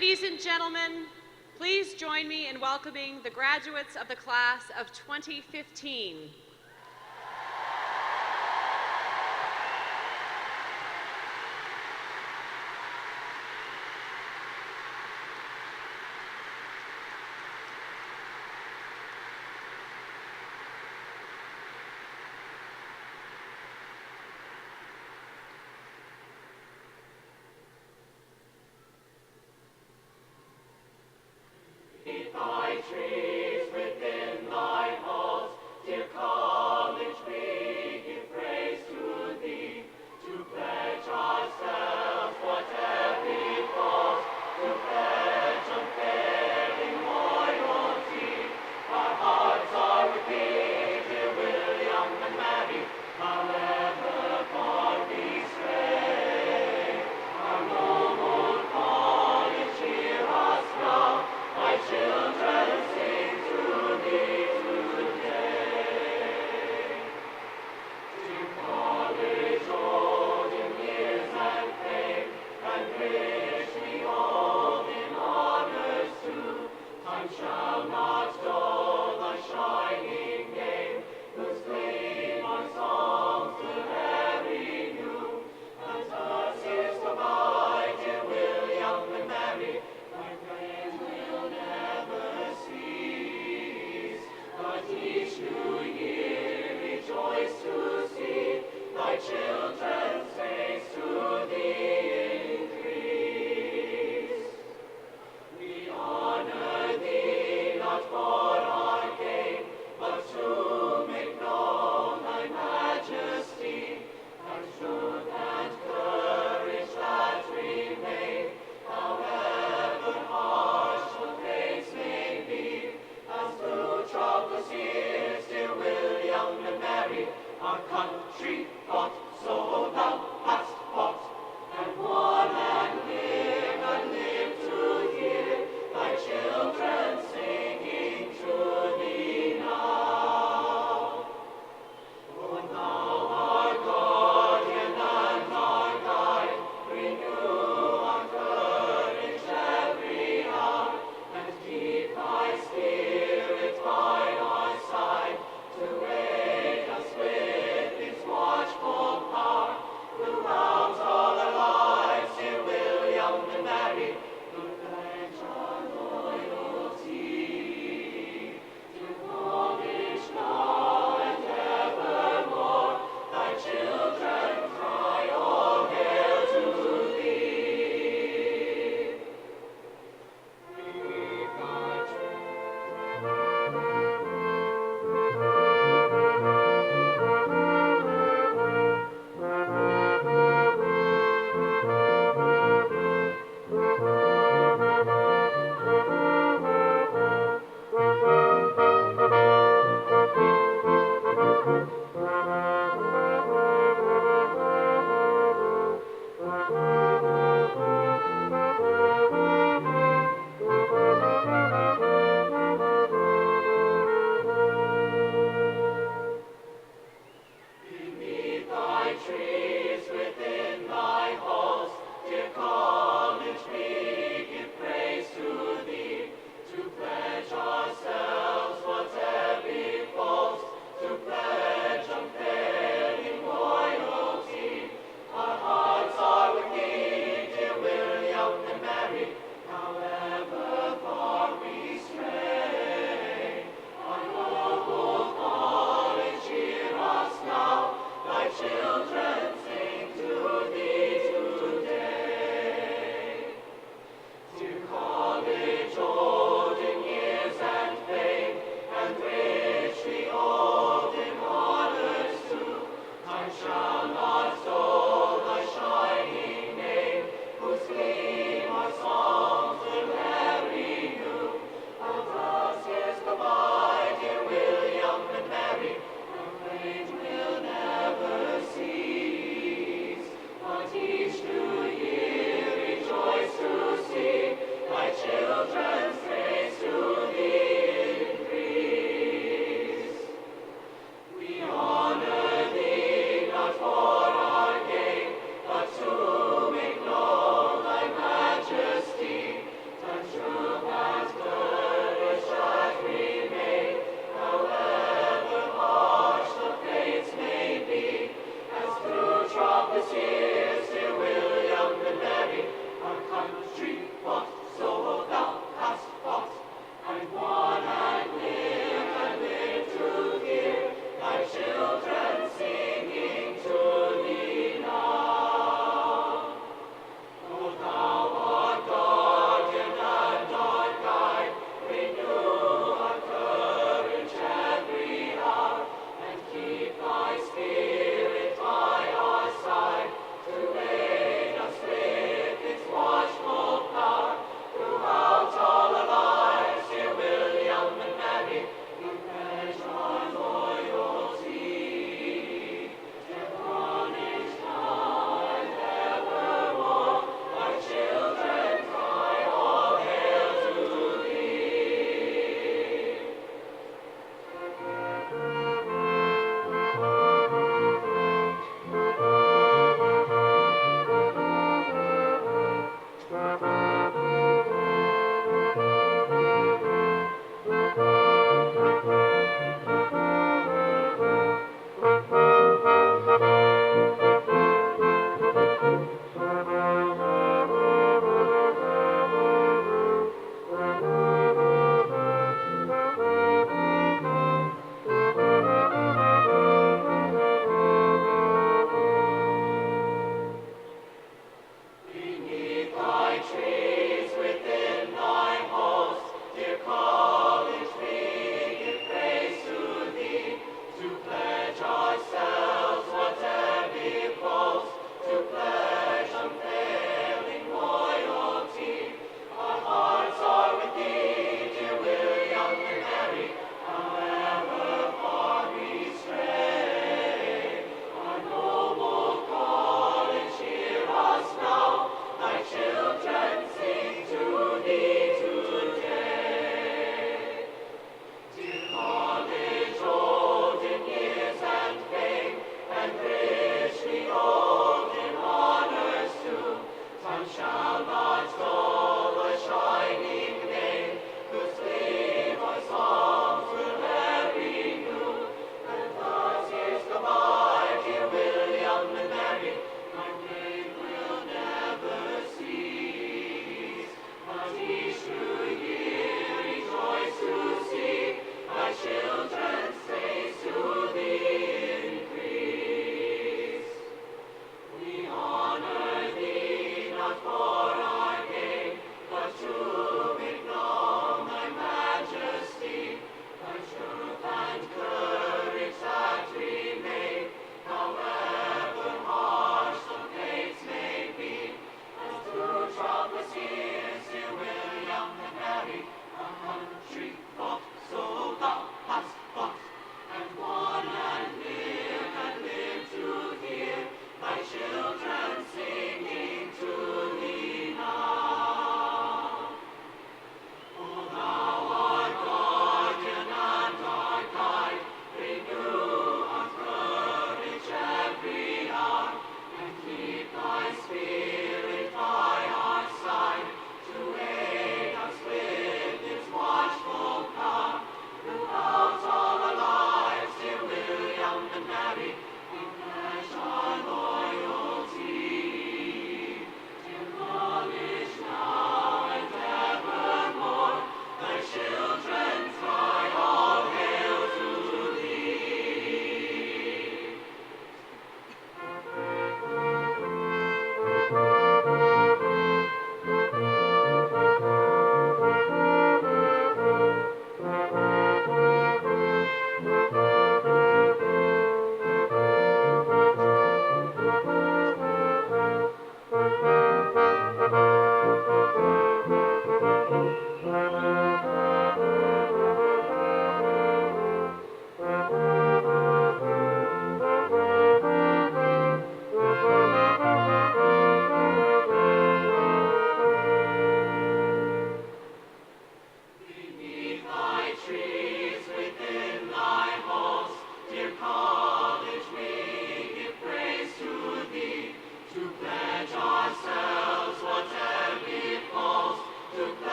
Ladies and gentlemen, please join me in welcoming the graduates of the class of 2015. Thy trees within thy halls, dear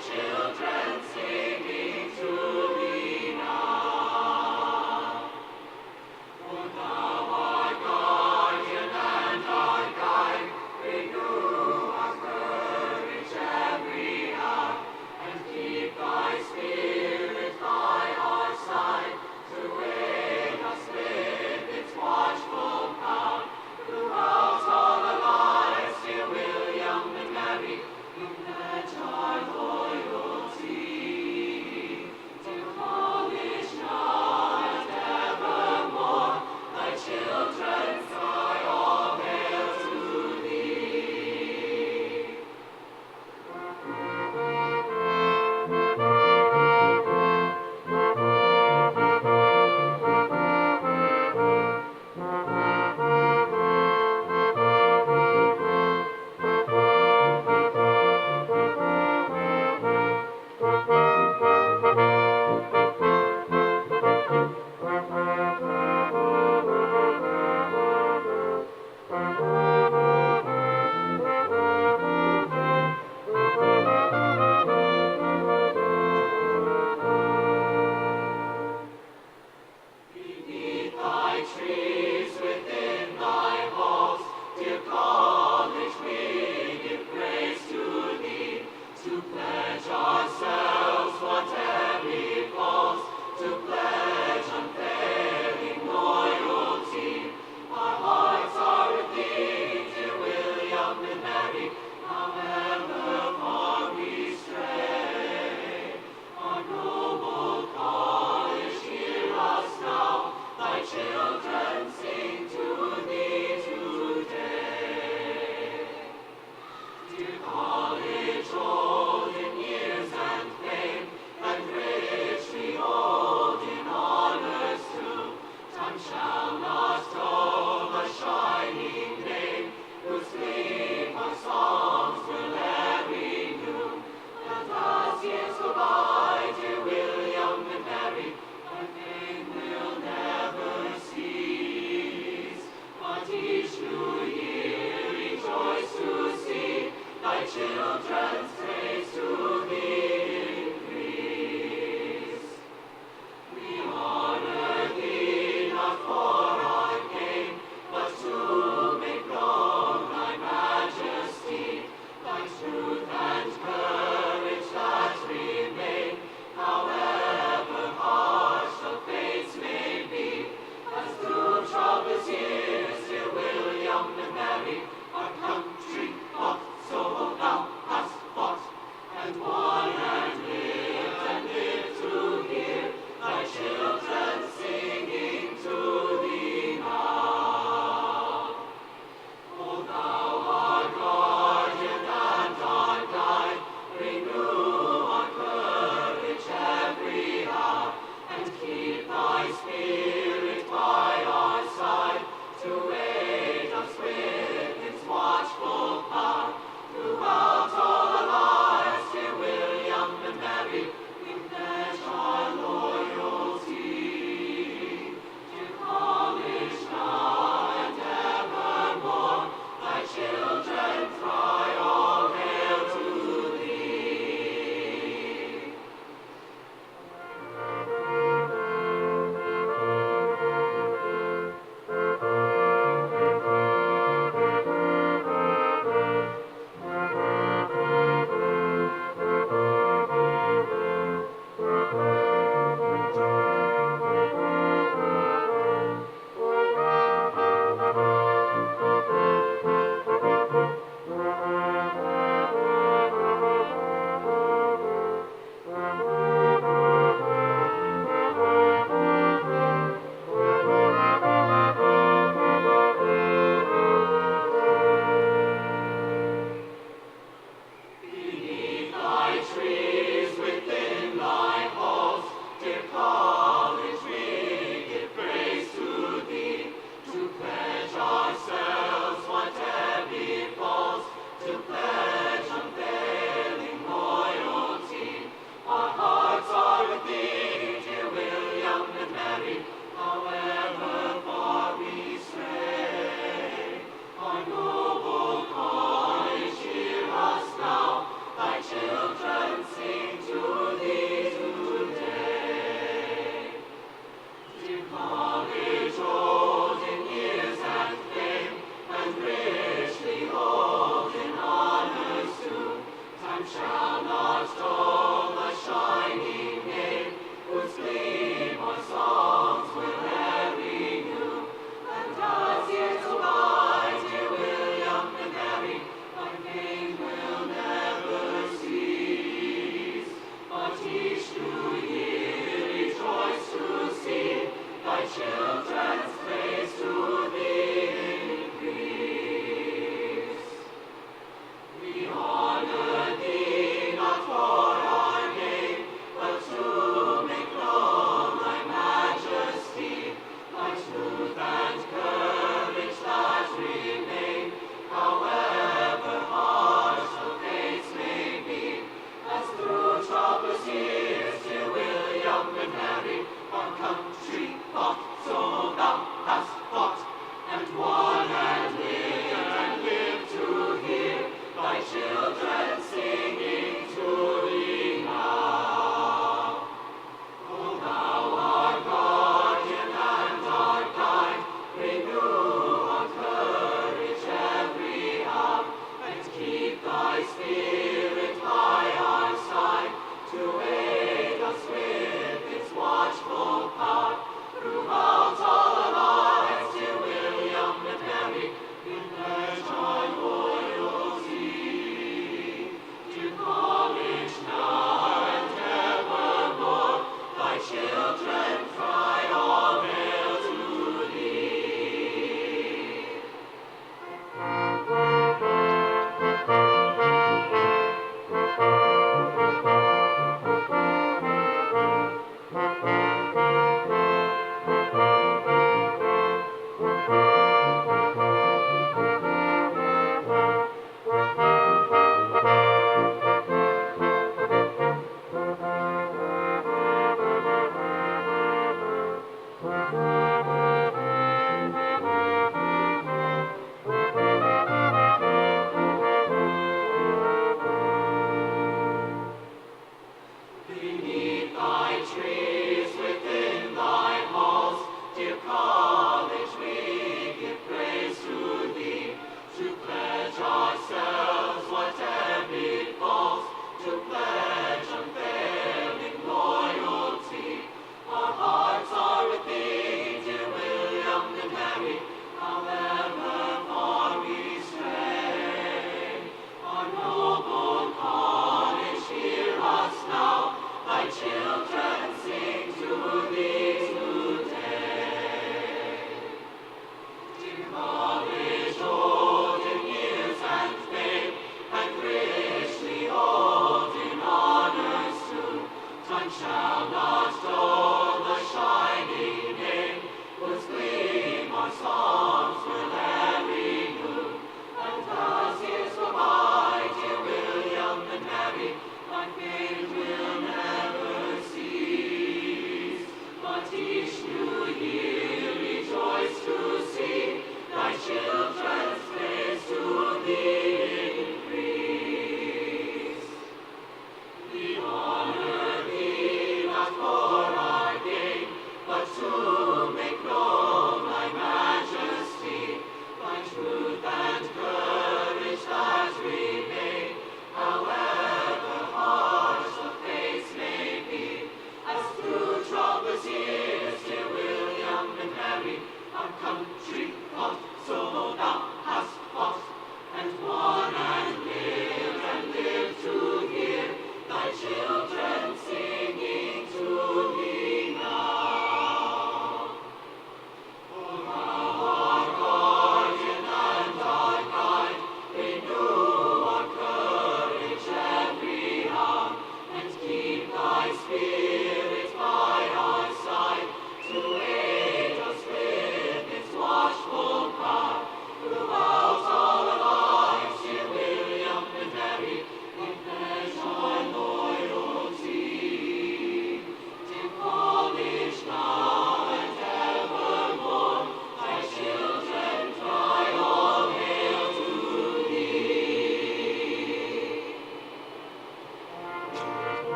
Children singing to thee.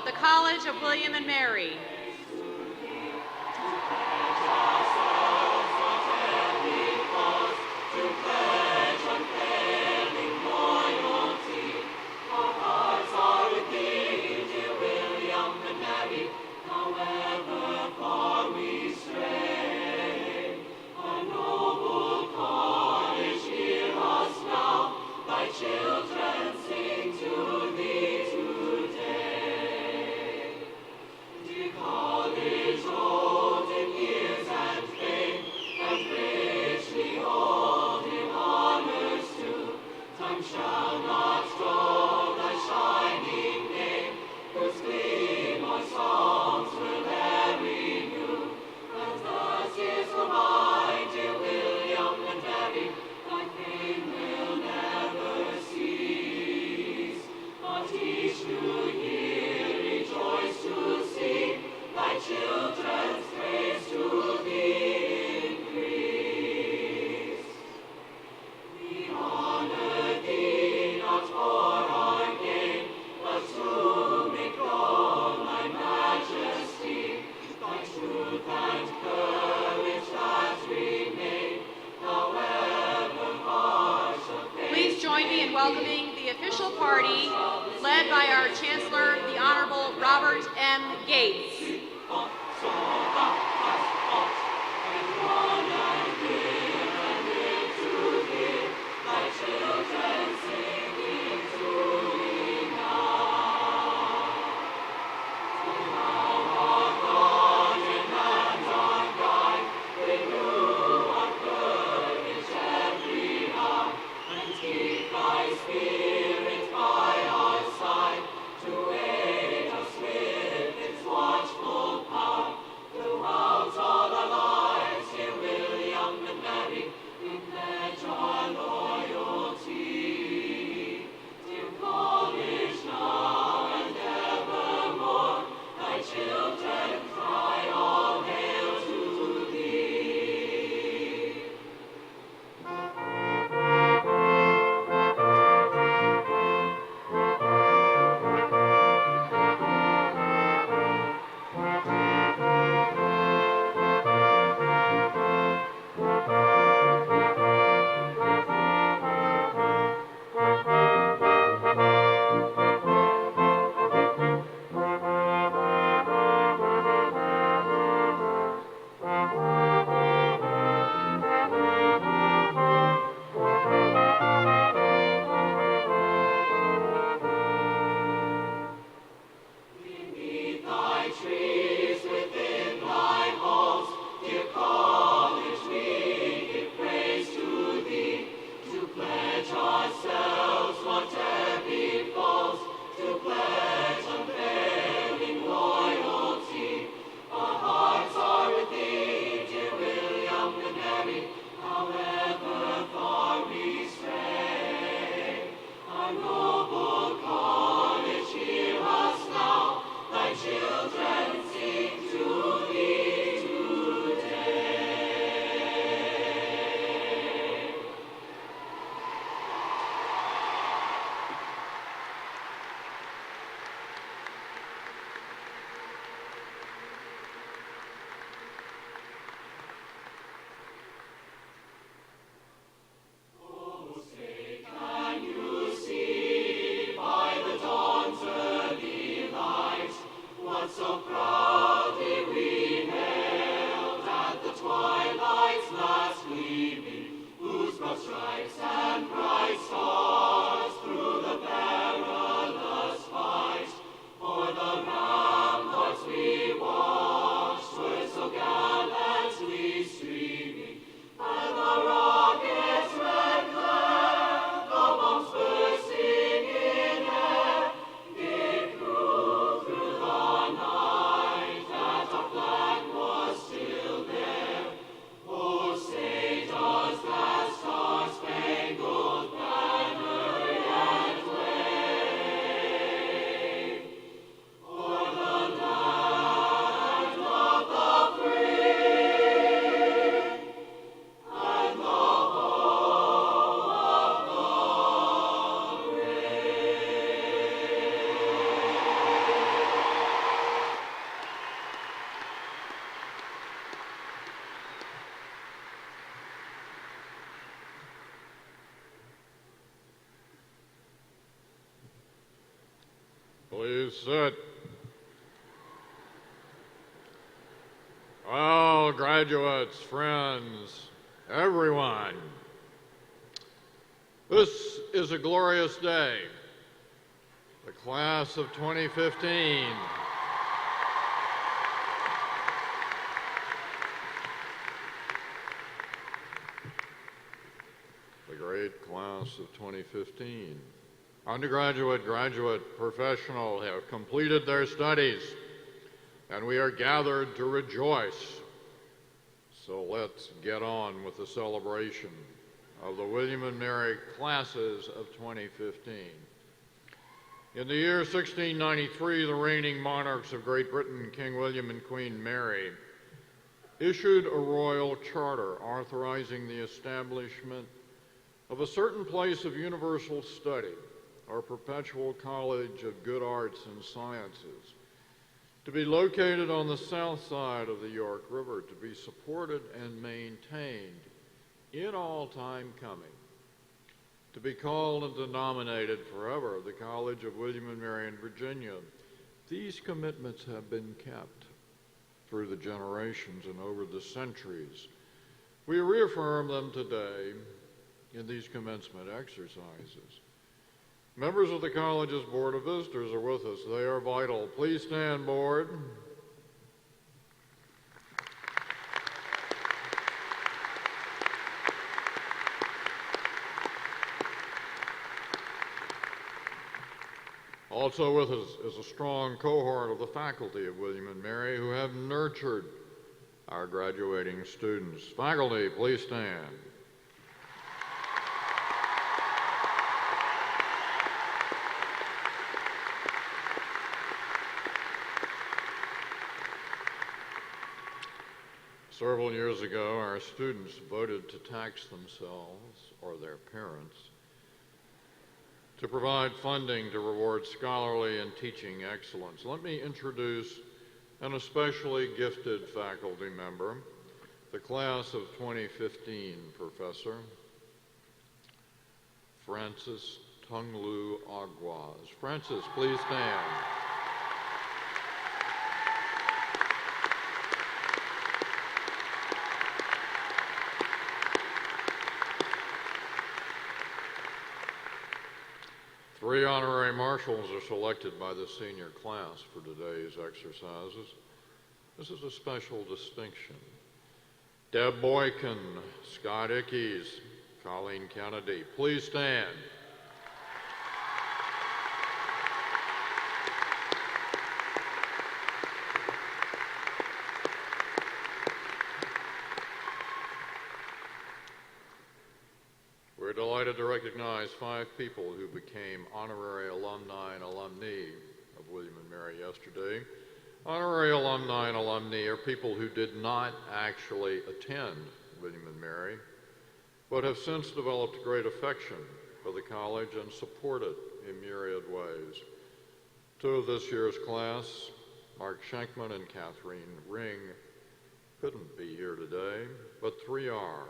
of the College of William and Mary. However far we stray. Welcoming the official party led by our Chancellor, the Honorable Robert M. Gates. Please sit. Well, graduates, friends, everyone, this is a glorious day. The class of 2015. The great class of 2015. Undergraduate, graduate, professional have completed their studies, and we are gathered to rejoice. So let's get on with the celebration of the William and Mary classes of 2015. In the year 1693, the reigning monarchs of Great Britain, King William and Queen Mary, issued a royal charter authorizing the establishment of a certain place of universal study, or perpetual college of good arts and sciences, to be located on the south side of the York River, to be supported and maintained in all time coming, to be called and denominated forever the College of William and Mary in Virginia. These commitments have been kept through the generations and over the centuries. We reaffirm them today in these commencement exercises. Members of the college's Board of Visitors are with us. They are vital. Please stand, Board. Also with us is a strong cohort of the faculty of William and Mary who have nurtured our graduating students. Faculty, please stand. Several years ago, our students voted to tax themselves or their parents to provide funding to reward scholarly and teaching excellence. Let me introduce an especially gifted faculty member, the class of 2015 Professor Francis Tunglu Aguas. Francis, please stand. Three honorary marshals are selected by the senior class for today's exercises. This is a special distinction. Deb Boykin, Scott Ickes, Colleen Kennedy, please stand. We're delighted to recognize 5 people who became honorary alumni and alumni of William and Mary yesterday. Honorary alumni and alumni are people who did not actually attend William and Mary, but have since developed great affection for the college and support it in myriad ways. 2 of this year's class, Mark Schenkman and Catherine Ring, couldn't be here today, but 3 are.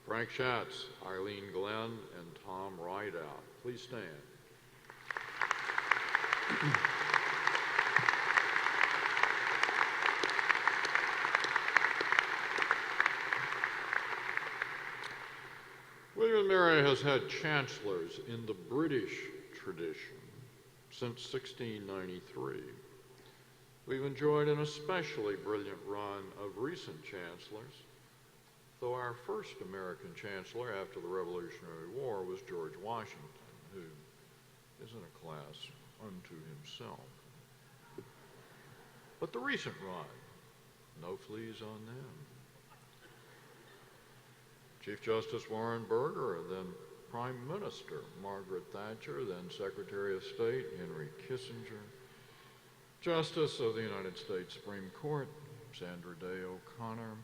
Frank Schatz, Eileen Glenn, and Tom Rideout. Please stand. William and Mary has had chancellors in the British tradition since 1693. We've enjoyed an especially brilliant run of recent chancellors, though our first American chancellor after the Revolutionary War was George Washington, who is in a class unto himself. But the recent run, no fleas on them. Chief Justice Warren Burger, then Prime Minister Margaret Thatcher, then Secretary of State Henry Kissinger, Justice of the United States Supreme Court Sandra Day O'Connor,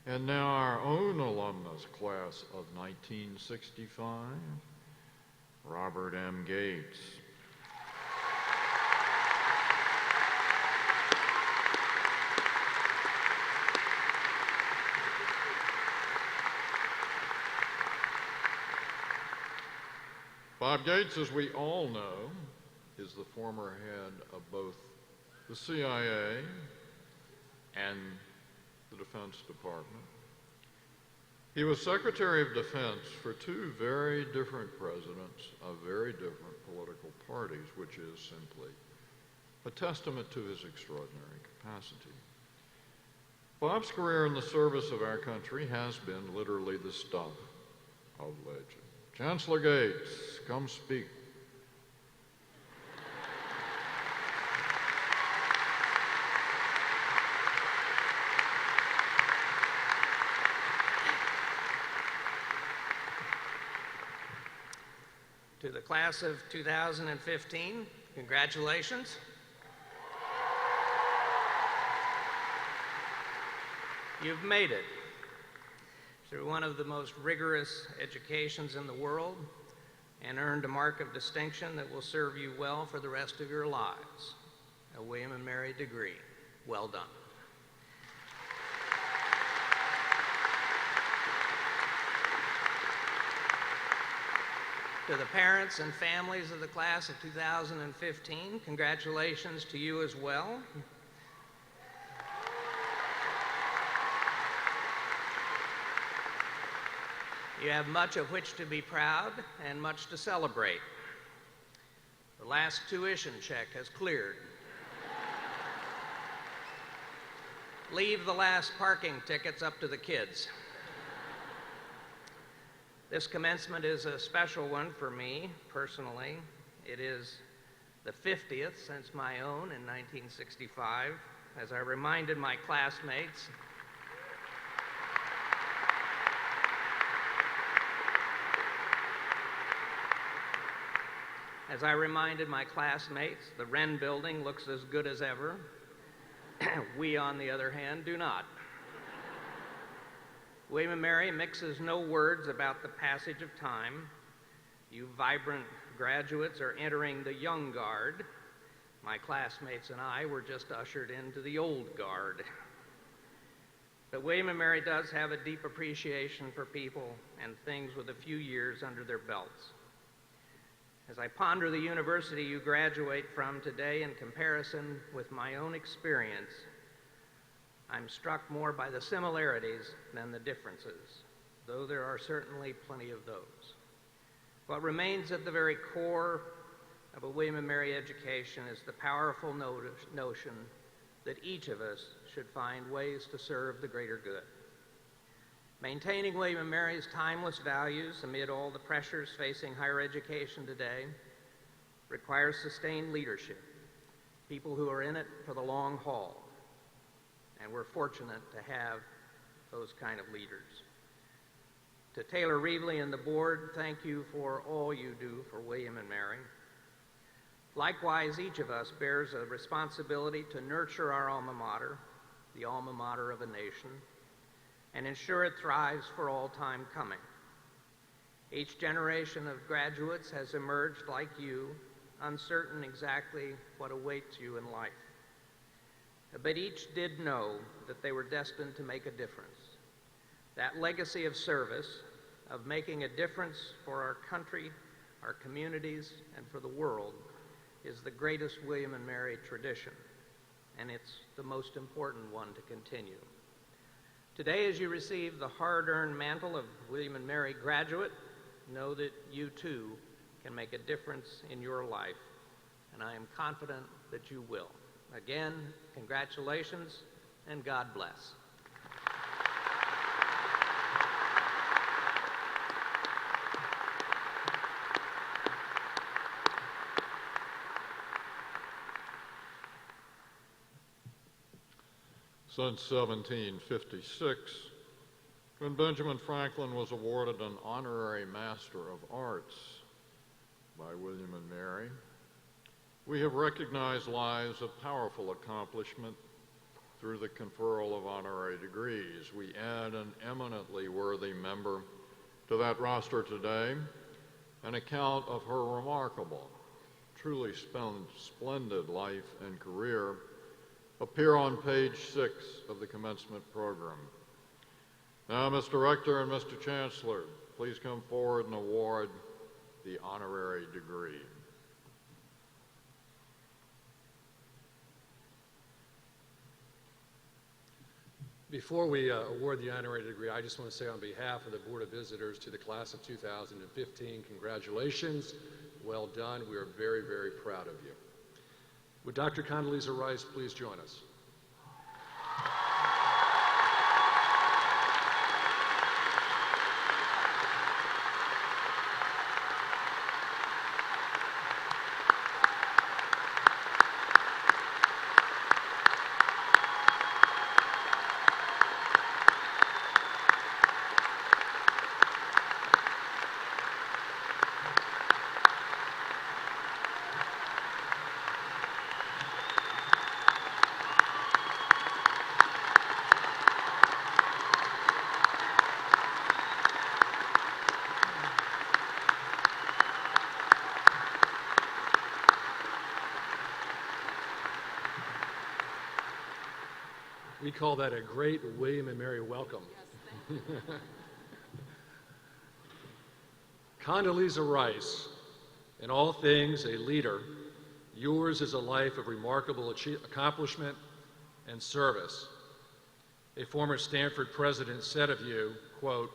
and now our own alumnus class of 1965, Robert M. Gates. Bob Gates, as we all know, is the former head of both the CIA and the Defense Department. He was Secretary of Defense for 2 very different presidents of very different political parties, which is simply a testament to his extraordinary capacity. Bob's career in the service of our country has been literally the stuff of legend. Chancellor Gates, come speak. To the class of 2015, Congratulations. You've made it through one of the most rigorous educations in the world and earned a mark of distinction that will serve you well for the rest of your lives, a William and Mary degree. Well done. To the parents and families of the class of 2015, congratulations to you as well. You have much of which to be proud and much to celebrate. The last tuition check has cleared. Leave the last parking tickets up to the kids. This commencement is a special one for me, personally. It is the 50th since my own in 1965, as I reminded my classmates the Wren building looks as good as ever. We, on the other hand, do not. William and Mary mixes no words about the passage of time. You vibrant graduates are entering the young guard. My classmates and I were just ushered into the old guard. But William and Mary does have a deep appreciation for people and things with a few years under their belts. As I ponder the university you graduate from today in comparison with my own experience, I'm struck more by the similarities than the differences, though there are certainly plenty of those. What remains at the very core of a William and Mary education is the powerful notion that each of us should find ways to serve the greater good. Maintaining William and Mary's timeless values amid all the pressures facing higher education today requires sustained leadership, people who are in it for the long haul. And we're fortunate to have those kind of leaders. To Taylor Reevely and the board, thank you for all you do for William and Mary. Likewise, each of us bears a responsibility to nurture our alma mater, the alma mater of a nation, and ensure it thrives for all time coming. Each generation of graduates has emerged like you, uncertain exactly what awaits you in life. But each did know that they were destined to make a difference. That legacy of service, of making a difference for our country, our communities, and for the world, is the greatest William and Mary tradition, and it's the most important one to continue. Today, as you receive the hard-earned mantle of William and Mary graduate, know that you too can make a difference in your life, and I am confident that you will. Again, congratulations, and God bless. Since 1756, when Benjamin Franklin was awarded an Honorary Master of Arts by William and Mary, we have recognized lives of powerful accomplishment through the conferral of honorary degrees. We add an eminently worthy member to that roster today, an account of her remarkable, truly splendid life and career appear on page 6 of the commencement program. Now, Mr. Rector and Mr. Chancellor, please come forward and award the honorary degree. Before we award the honorary degree, I just want to say on behalf of the Board of Visitors to the class of 2015, congratulations, well done. We are very, very proud of you. Would Dr. Condoleezza Rice please join us? We call that a great William and Mary welcome. Condoleezza Rice, in all things a leader, yours is a life of remarkable accomplishment and service. A former Stanford president said of you, quote,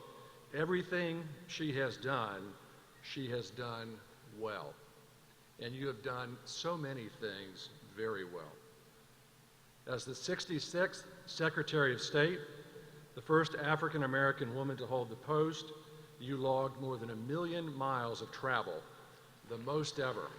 "Everything she has done well." And you have done so many things very well. As the 66th Secretary of State, the first African American woman to hold the post, you logged more than 1 million miles of travel, the most ever.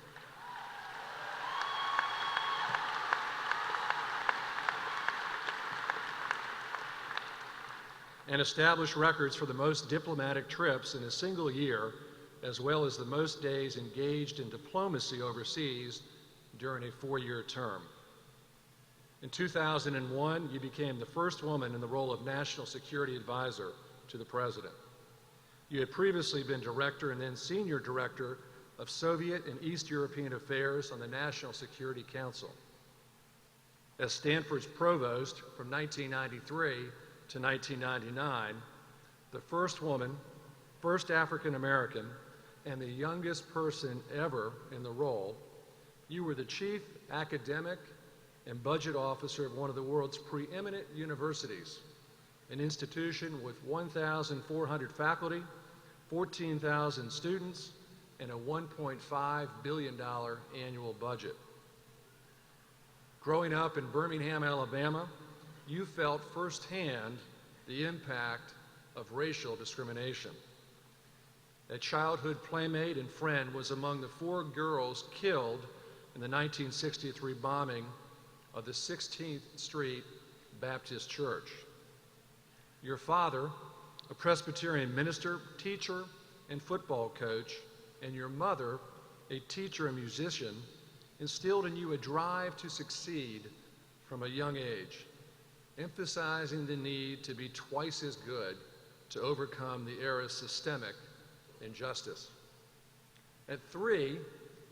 And established records for the most diplomatic trips in a single year, as well as the most days engaged in diplomacy overseas during a 4-year term. In 2001, you became the first woman in the role of National Security Advisor to the President. You had previously been Director and then Senior Director of Soviet and East European Affairs on the National Security Council. As Stanford's Provost from 1993 to 1999, the first woman, first African American, and the youngest person ever in the role, you were the Chief Academic and Budget Officer of one of the world's preeminent universities, an institution with 1,400 faculty, 14,000 students, and a $1.5 billion annual budget. Growing up in Birmingham, Alabama, you felt firsthand the impact of racial discrimination. A childhood playmate and friend was among the 4 girls killed in the 1963 bombing of the 16th Street Baptist Church. Your father, a Presbyterian minister, teacher, and football coach, and your mother, a teacher and musician, instilled in you a drive to succeed from a young age, emphasizing the need to be twice as good to overcome the era's systemic injustice. At 3,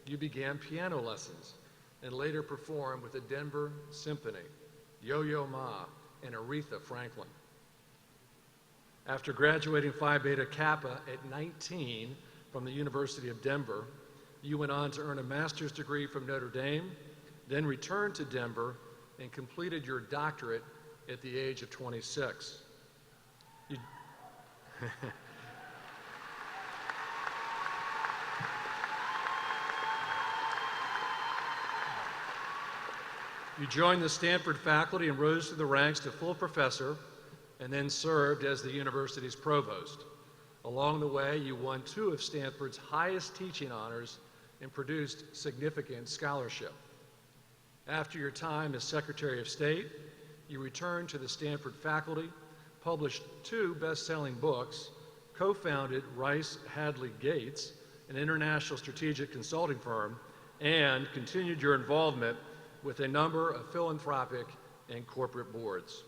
you began piano lessons and later performed with the Denver Symphony, Yo-Yo Ma, and Aretha Franklin. After graduating Phi Beta Kappa at 19 from the University of Denver, you went on to earn a master's degree from Notre Dame, then returned to Denver and completed your doctorate at the age of 26. You joined the Stanford faculty and rose through the ranks to full professor and then served as the university's provost. Along the way, you won 2 of Stanford's highest teaching honors and produced significant scholarship. After your time as Secretary of State, you returned to the Stanford faculty, published 2 best-selling books, co-founded Rice Hadley Gates, an international strategic consulting firm, and continued your involvement with a number of philanthropic and corporate boards.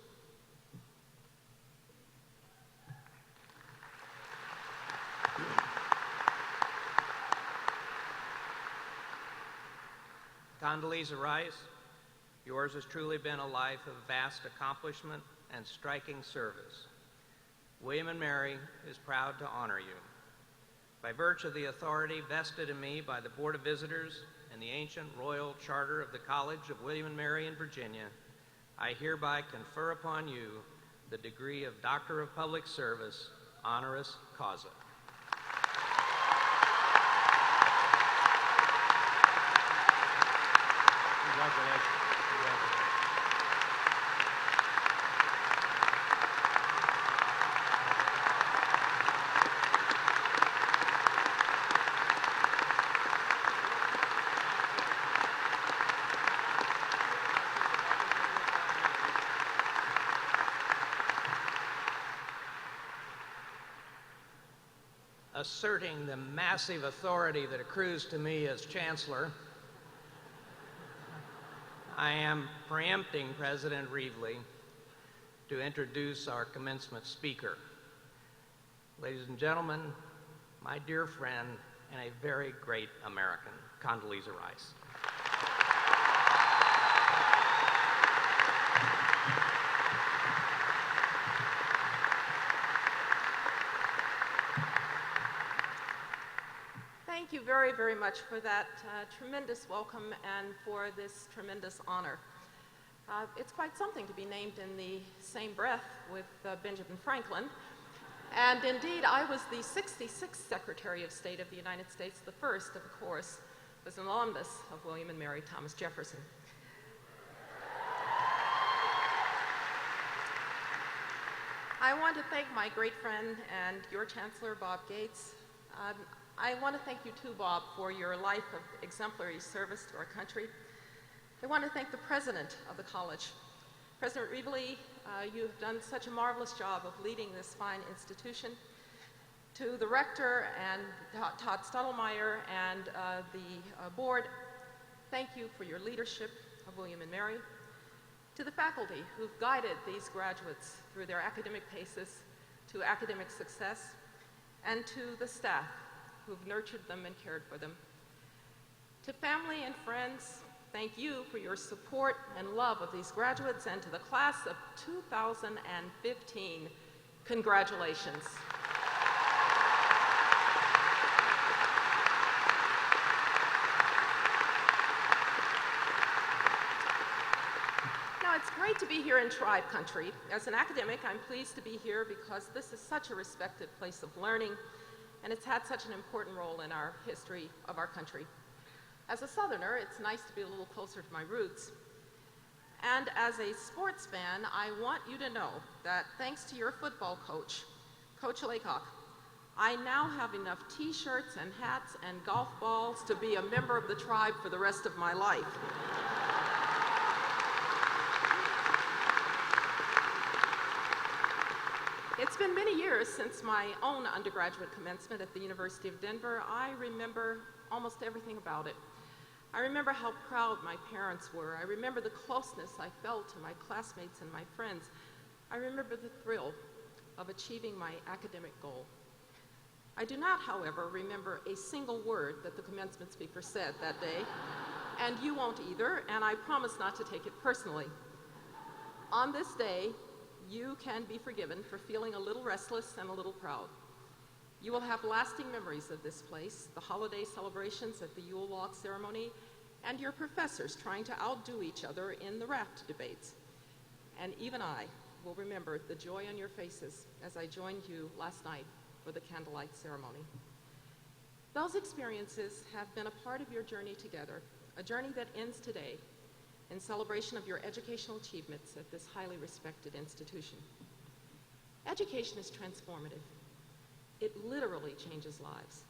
Condoleezza Rice, yours has truly been a life of vast accomplishment and striking service. William and Mary is proud to honor you. By virtue of the authority vested in me by the Board of Visitors and the ancient royal charter of the College of William and Mary in Virginia, I hereby confer upon you the degree of Doctor of Public Service, honoris causa. Congratulations. Asserting the massive authority that accrues to me as Chancellor, I am preempting President Reevely to introduce our commencement speaker. Ladies and gentlemen, my dear friend and a very great American, Condoleezza Rice. Thank you very, very much for that tremendous welcome and for this tremendous honor. It's quite something to be named in the same breath with Benjamin Franklin. And indeed, I was the 66th Secretary of State of the United States. The first, of course, was an alumnus of William and Mary Thomas Jefferson. I want to thank my great friend and your Chancellor, Bob Gates. I want to thank you too, Bob, for your life of exemplary service to our country. I want to thank the president of the college. President Reevely, you have done such a marvelous job of leading this fine institution. To the rector and Todd Stottlemyre and the board, thank you for your leadership of William and Mary. To the faculty who've guided these graduates through their academic paces to academic success, and to the staff who've nurtured them and cared for them. To family and friends, thank you for your support and love of these graduates, and to the class of 2015, congratulations. Now, it's great to be here in Tribe Country. As an academic, I'm pleased to be here because this is such a respected place of learning, and it's had such an important role in our history of our country. As a Southerner, it's nice to be a little closer to my roots. And as a sports fan, I want you to know that thanks to your football coach, Coach Laycock, I now have enough t-shirts and hats and golf balls to be a member of the Tribe for the rest of my life. It's been many years since my own undergraduate commencement at the University of Denver. I remember almost everything about it. I remember how proud my parents were. I remember the closeness I felt to my classmates and my friends. I remember the thrill of achieving my academic goal. I do not, however, remember a single word that the commencement speaker said that day, and you won't either, and I promise not to take it personally. On this day, you can be forgiven for feeling a little restless and a little proud. You will have lasting memories of this place, the holiday celebrations at the Yule log ceremony, and your professors trying to outdo each other in the raft debates. And even I will remember the joy on your faces as I joined you last night for the candlelight ceremony. Those experiences have been a part of your journey together, a journey that ends today in celebration of your educational achievements at this highly respected institution. Education is transformative. It literally changes lives.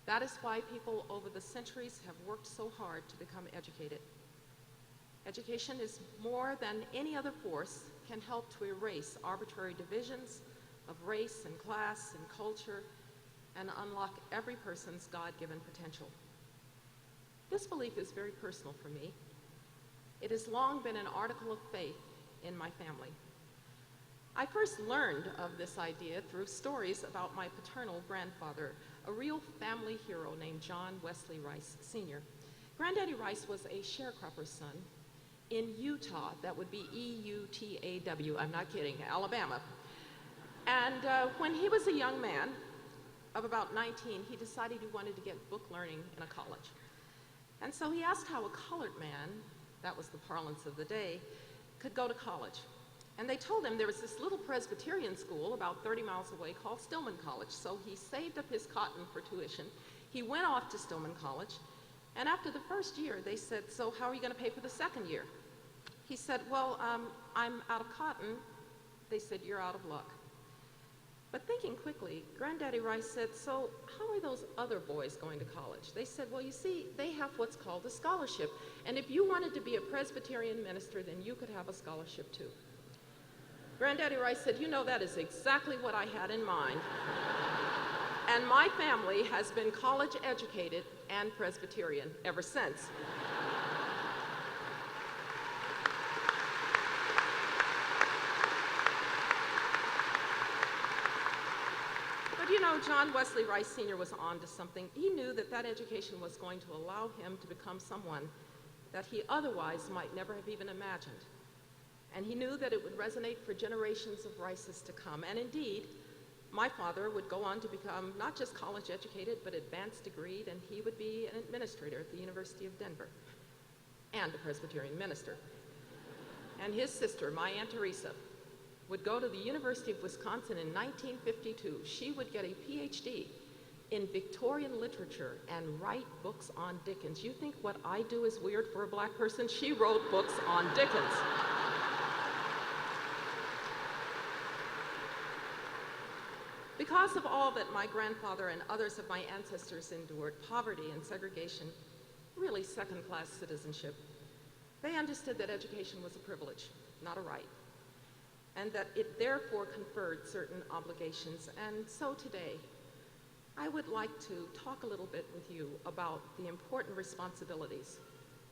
That is why people over the centuries have worked so hard to become educated. Education is more than any other force can help to erase arbitrary divisions of race and class and culture and unlock every person's God-given potential. This belief is very personal for me. It has long been an article of faith in my family. I first learned of this idea through stories about my paternal grandfather, a real family hero named John Wesley Rice, Sr. Granddaddy Rice was a sharecropper's son in Utah. That would be E-U-T-A-W, I'm not kidding, Alabama. And when he was a young man of about 19, he decided he wanted to get book learning in a college. And so he asked how a colored man, that was the parlance of the day, could go to college. And they told him there was this little Presbyterian school about 30 miles away called Stillman College. So he saved up his cotton for tuition. He went off to Stillman College. And after the first year, they said, so how are you going to pay for the second year? He said, well, I'm out of cotton. They said, you're out of luck. But thinking quickly, Granddaddy Rice said, so how are those other boys going to college? They said, well, you see, they have what's called a scholarship. And if you wanted to be a Presbyterian minister, then you could have a scholarship too. Granddaddy Rice said, you know, that is exactly what I had in mind. And my family has been college educated and Presbyterian ever since. But you know, John Wesley Rice Sr. was on to something. He knew that that education was going to allow him to become someone that he otherwise might never have even imagined. And he knew that it would resonate for generations of Rices to come. And indeed, My father would go on to become not just college educated, but advanced degreed, and he would be an administrator at the University of Denver and a Presbyterian minister. And his sister, my Aunt Teresa, would go to the University of Wisconsin in 1952. She would get a PhD in Victorian literature and write books on Dickens. You think what I do is weird for a black person? She wrote books on Dickens. Because of all that my grandfather and others of my ancestors endured, poverty and segregation, really second-class citizenship, they understood that education was a privilege, not a right, and that it therefore conferred certain obligations. And so today, I would like to talk a little bit with you about the important responsibilities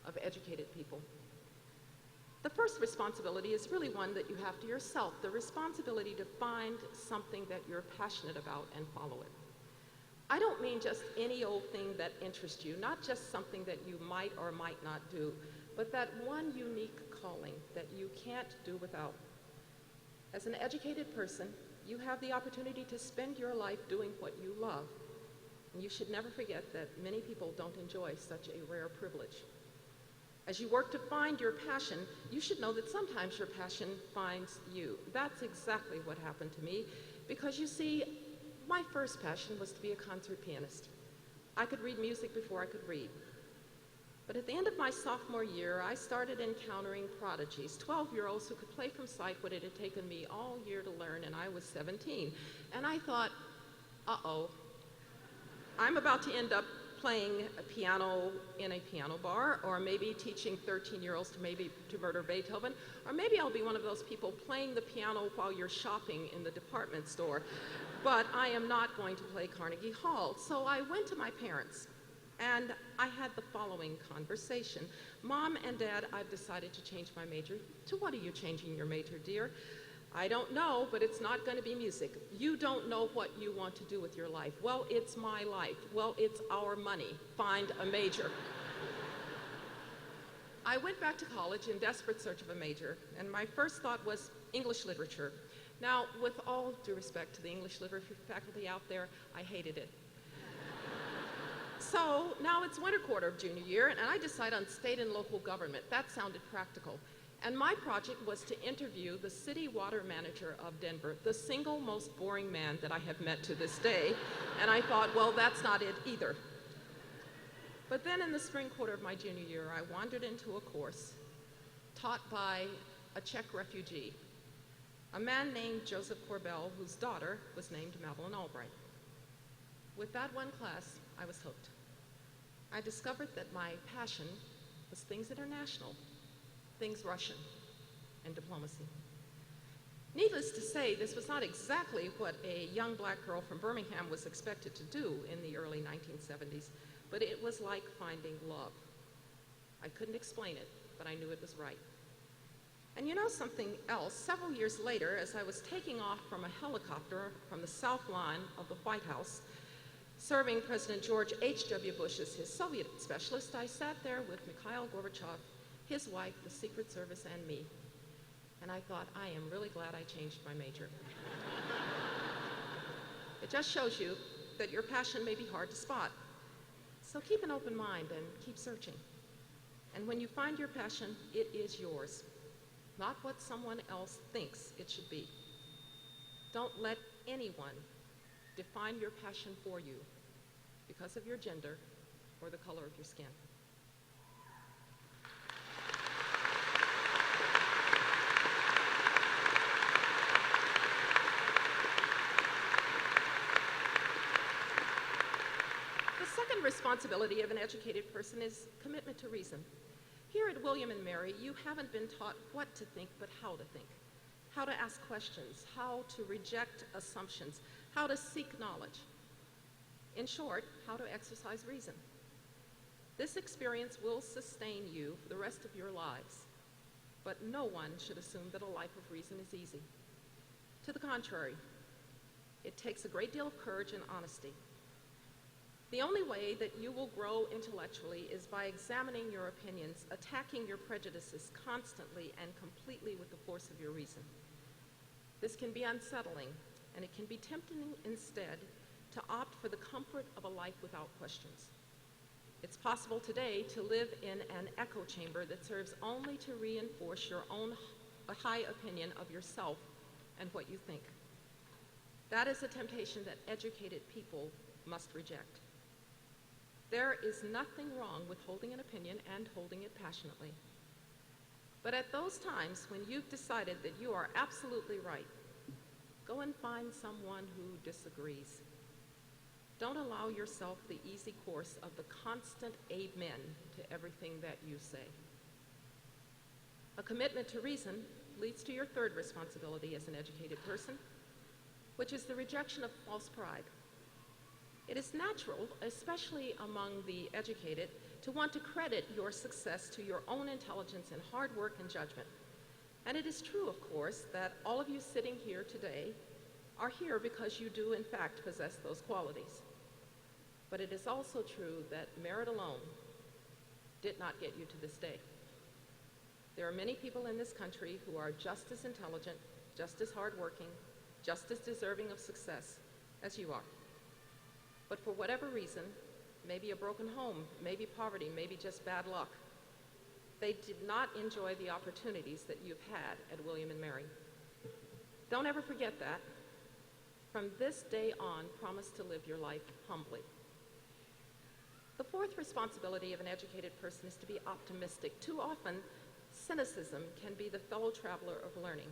of educated people. The first responsibility is really one that you have to yourself, the responsibility to find something that you're passionate about and follow it. I don't mean just any old thing that interests you, not just something that you might or might not do, but that one unique calling that you can't do without. As an educated person, you have the opportunity to spend your life doing what you love. And you should never forget that many people don't enjoy such a rare privilege. As you work to find your passion, you should know that sometimes your passion finds you. That's exactly what happened to me, because you see, my first passion was to be a concert pianist. I could read music before I could read. But at the end of my sophomore year, I started encountering prodigies, 12-year-olds who could play from sight what it had taken me all year to learn, and I was 17. And I thought, uh-oh, I'm about to end up playing a piano in a piano bar, or maybe teaching 13-year-olds to murder Beethoven, or maybe I'll be one of those people playing the piano while you're shopping in the department store. But I am not going to play Carnegie Hall. So I went to my parents, and I had the following conversation. Mom and Dad, I've decided to change my major. To what are you changing your major, dear? I don't know, but it's not going to be music. You don't know what you want to do with your life. Well, it's my life. Well, it's our money. Find a major. I went back to college in desperate search of a major, and my first thought was English literature. Now, with all due respect to the English literature faculty out there, I hated it. So now it's winter quarter of junior year, and I decide on state and local government. That sounded practical. And my project was to interview the city water manager of Denver, the single most boring man that I have met to this day. And I thought, well, that's not it either. But then in the spring quarter of my junior year, I wandered into a course taught by a Czech refugee, a man named Joseph Corbell, whose daughter was named Madeline Albright. With that one class, I was hooked. I discovered that my passion was things international, things Russian, and diplomacy. Needless to say, this was not exactly what a young black girl from Birmingham was expected to do in the early 1970s, but it was like finding love. I couldn't explain it, but I knew it was right. And you know something else? Several years later, as I was taking off from a helicopter from the south line of the White House, serving President George H.W. Bush as his Soviet specialist, I sat there with Mikhail Gorbachev, his wife, the Secret Service, and me. And I thought, I am really glad I changed my major. It just shows you that your passion may be hard to spot. So keep an open mind and keep searching. And when you find your passion, it is yours, not what someone else thinks it should be. Don't let anyone define your passion for you because of your gender or the color of your skin. The second responsibility of an educated person is commitment to reason. Here at William and Mary, you haven't been taught what to think, but how to think. How to ask questions, how to reject assumptions, how to seek knowledge. In short, how to exercise reason. This experience will sustain you for the rest of your lives, but no one should assume that a life of reason is easy. To the contrary, it takes a great deal of courage and honesty. The only way that you will grow intellectually is by examining your opinions, attacking your prejudices constantly and completely with the force of your reason. This can be unsettling, and it can be tempting instead to opt for the comfort of a life without questions. It's possible today to live in an echo chamber that serves only to reinforce your own high opinion of yourself and what you think. That is a temptation that educated people must reject. There is nothing wrong with holding an opinion and holding it passionately. But at those times when you've decided that you are absolutely right, go and find someone who disagrees. Don't allow yourself the easy course of the constant amen to everything that you say. A commitment to reason leads to your third responsibility as an educated person, which is the rejection of false pride. It is natural, especially among the educated, to want to credit your success to your own intelligence and hard work and judgment. And it is true, of course, that all of you sitting here today are here because you do, in fact, possess those qualities. But it is also true that merit alone did not get you to this day. There are many people in this country who are just as intelligent, just as hardworking, just as deserving of success as you are. But for whatever reason, maybe a broken home, maybe poverty, maybe just bad luck, they did not enjoy the opportunities that you've had at William and Mary. Don't ever forget that. From this day on, promise to live your life humbly. The fourth responsibility of an educated person is to be optimistic. Too often, cynicism can be the fellow traveler of learning,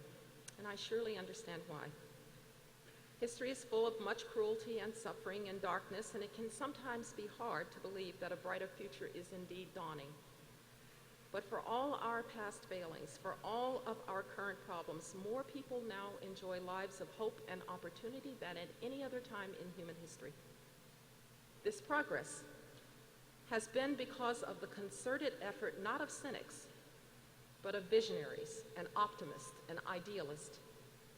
and I surely understand why. History is full of much cruelty and suffering and darkness, and it can sometimes be hard to believe that a brighter future is indeed dawning. But for all our past failings, for all of our current problems, more people now enjoy lives of hope and opportunity than at any other time in human history. This progress has been because of the concerted effort not of cynics, but of visionaries and optimists and idealists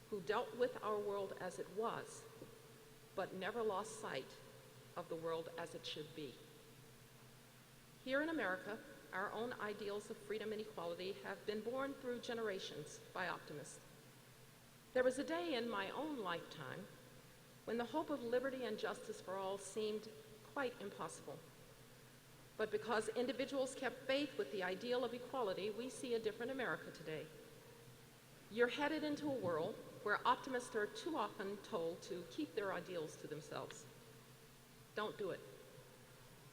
who dealt with our world as it was, but never lost sight of the world as it should be. Here in America, our own ideals of freedom and equality have been born through generations by optimists. There was a day in my own lifetime when the hope of liberty and justice for all seemed quite impossible. But because individuals kept faith with the ideal of equality, we see a different America today. You're headed into a world where optimists are too often told to keep their ideals to themselves. Don't do it.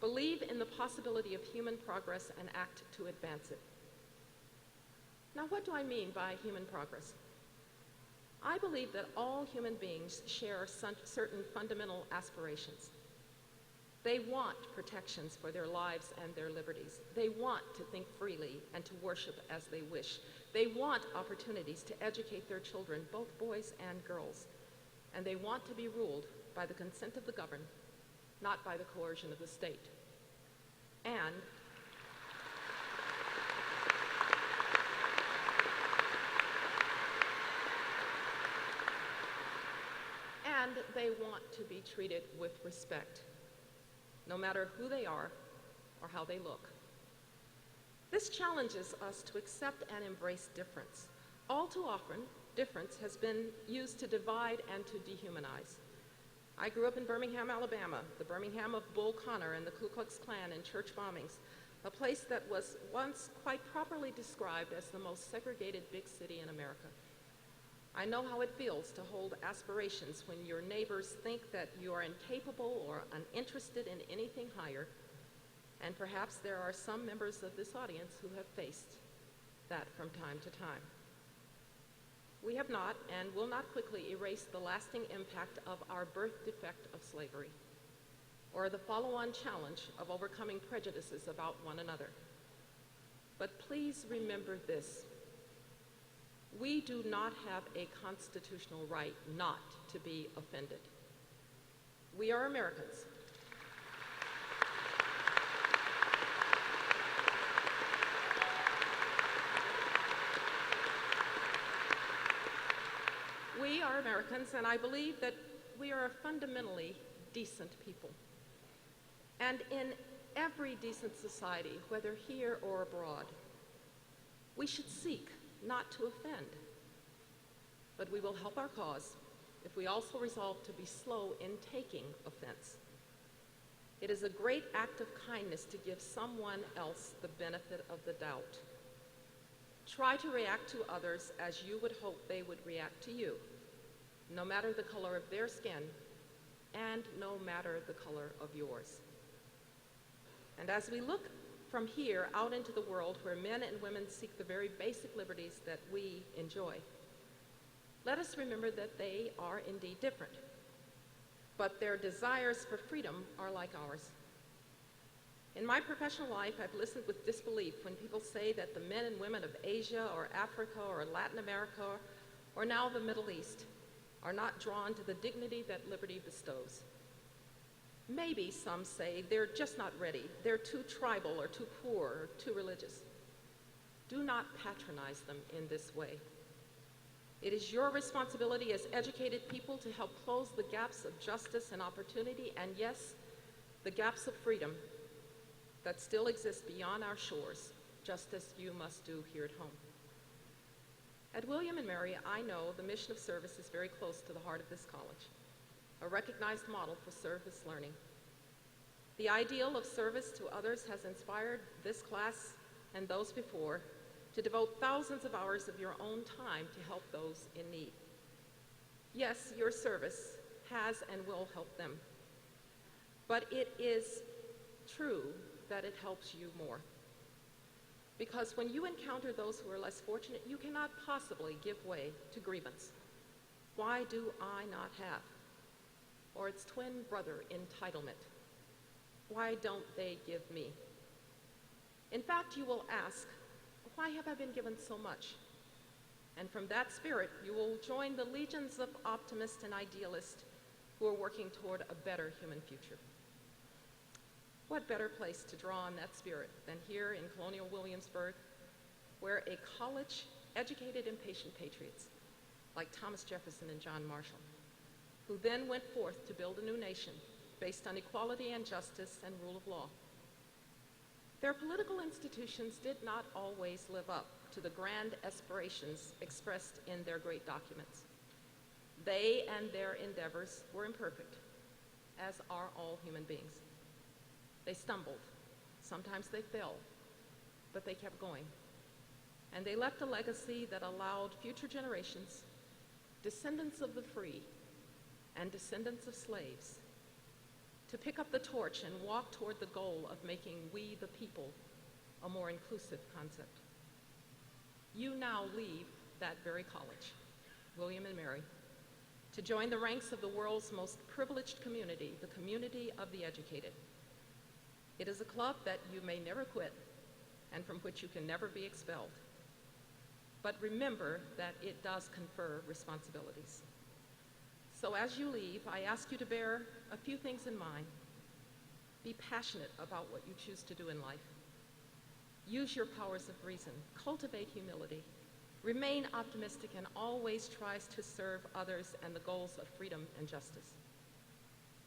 Believe in the possibility of human progress and act to advance it. Now, what do I mean by human progress? I believe that all human beings share certain fundamental aspirations. They want protections for their lives and their liberties. They want to think freely and to worship as they wish. They want opportunities to educate their children, both boys and girls. And they want to be ruled by the consent of the governed, not by the coercion of the state. And they want to be treated with respect, no matter who they are or how they look. This challenges us to accept and embrace difference. All too often, difference has been used to divide and to dehumanize. I grew up in Birmingham, Alabama, the Birmingham of Bull Connor and the Ku Klux Klan and church bombings, a place that was once quite properly described as the most segregated big city in America. I know how it feels to hold aspirations when your neighbors think that you are incapable or uninterested in anything higher, and perhaps there are some members of this audience who have faced that from time to time. We have not and will not quickly erase the lasting impact of our birth defect of slavery, or the follow-on challenge of overcoming prejudices about one another. But please remember this. We do not have a constitutional right not to be offended. We are Americans. We are Americans, and I believe that we are a fundamentally decent people. And in every decent society, whether here or abroad, we should seek not to offend, but we will help our cause if we also resolve to be slow in taking offense. It is a great act of kindness to give someone else the benefit of the doubt. Try to react to others as you would hope they would react to you, no matter the color of their skin and no matter the color of yours. And as we look from here out into the world where men and women seek the very basic liberties that we enjoy, let us remember that they are indeed different, but their desires for freedom are like ours. In my professional life, I've listened with disbelief when people say that the men and women of Asia or Africa or Latin America or now the Middle East are not drawn to the dignity that liberty bestows. Maybe some say they're just not ready, they're too tribal or too poor or too religious. Do not patronize them in this way. It is your responsibility as educated people to help close the gaps of justice and opportunity, and yes, the gaps of freedom that still exist beyond our shores, just as you must do here at home. At William & Mary, I know the mission of service is very close to the heart of this college, a recognized model for service learning. The ideal of service to others has inspired this class and those before to devote thousands of hours of your own time to help those in need. Yes, your service has and will help them, but it is true that it helps you more. Because when you encounter those who are less fortunate, you cannot possibly give way to grievance. Why do I not have? Or its twin brother, entitlement. Why don't they give me? In fact, you will ask, why have I been given so much? And from that spirit, you will join the legions of optimists and idealists who are working toward a better human future. What better place to draw on that spirit than here in colonial Williamsburg, where a college educated impatient patriots like Thomas Jefferson and John Marshall, who then went forth to build a new nation based on equality and justice and rule of law. Their political institutions did not always live up to the grand aspirations expressed in their great documents. They and their endeavors were imperfect, as are all human beings. They stumbled, sometimes they fell, but they kept going. And they left a legacy that allowed future generations, descendants of the free and descendants of slaves, to pick up the torch and walk toward the goal of making we the people a more inclusive concept. You now leave that very college, William & Mary, to join the ranks of the world's most privileged community, the community of the educated. It is a club that you may never quit and from which you can never be expelled. But remember that it does confer responsibilities. So as you leave, I ask you to bear a few things in mind. Be passionate about what you choose to do in life. Use your powers of reason. Cultivate humility. Remain optimistic and always tries to serve others and the goals of freedom and justice.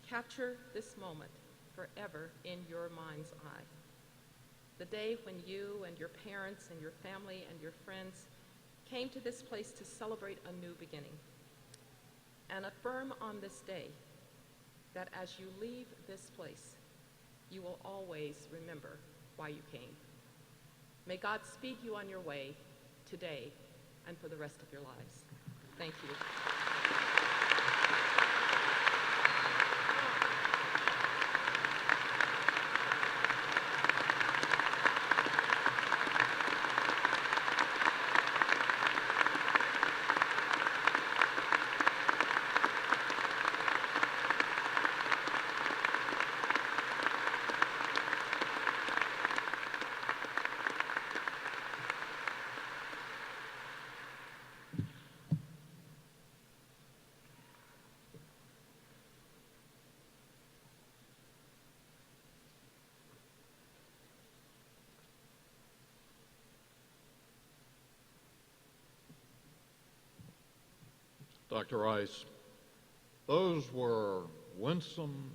Capture this moment forever in your mind's eye. The day when you and your parents and your family and your friends came to this place to celebrate a new beginning. And affirm on this day that as you leave this place, you will always remember why you came. May God speed you on your way today and for the rest of your lives. Thank you. Dr. Rice, those were winsome,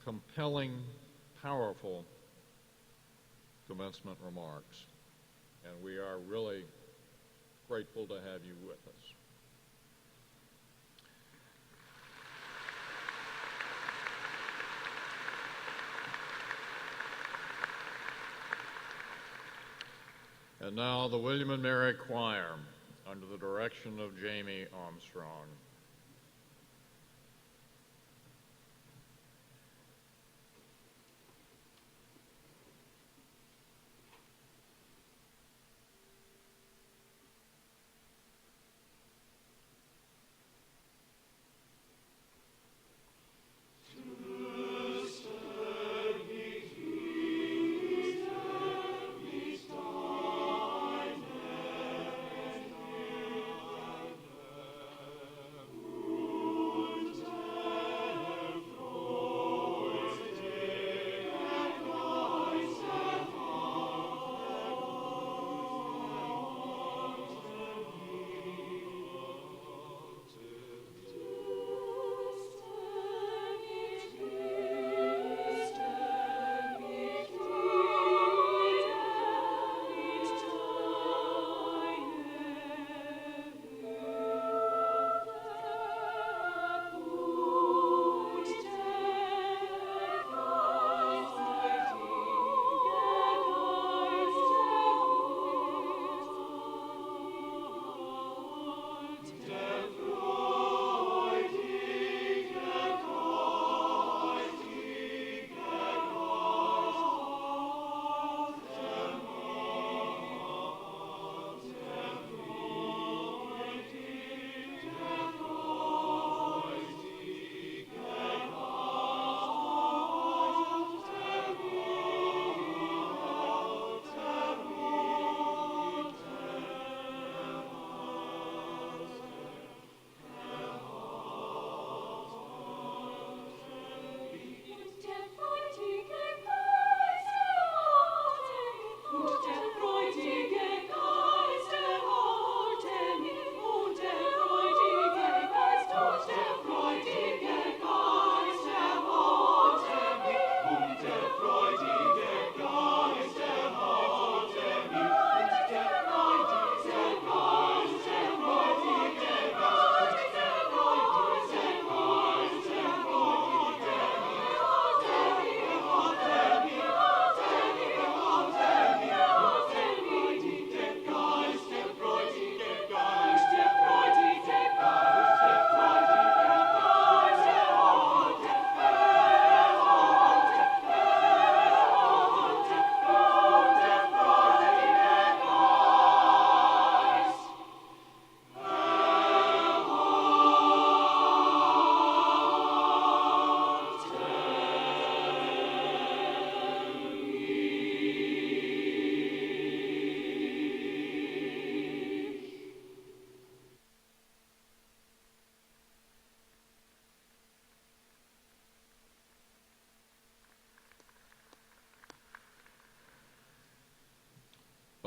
compelling, powerful commencement remarks, and we are really grateful to have you with us. And now the William and Mary Choir, under the direction of Jamie Armstrong.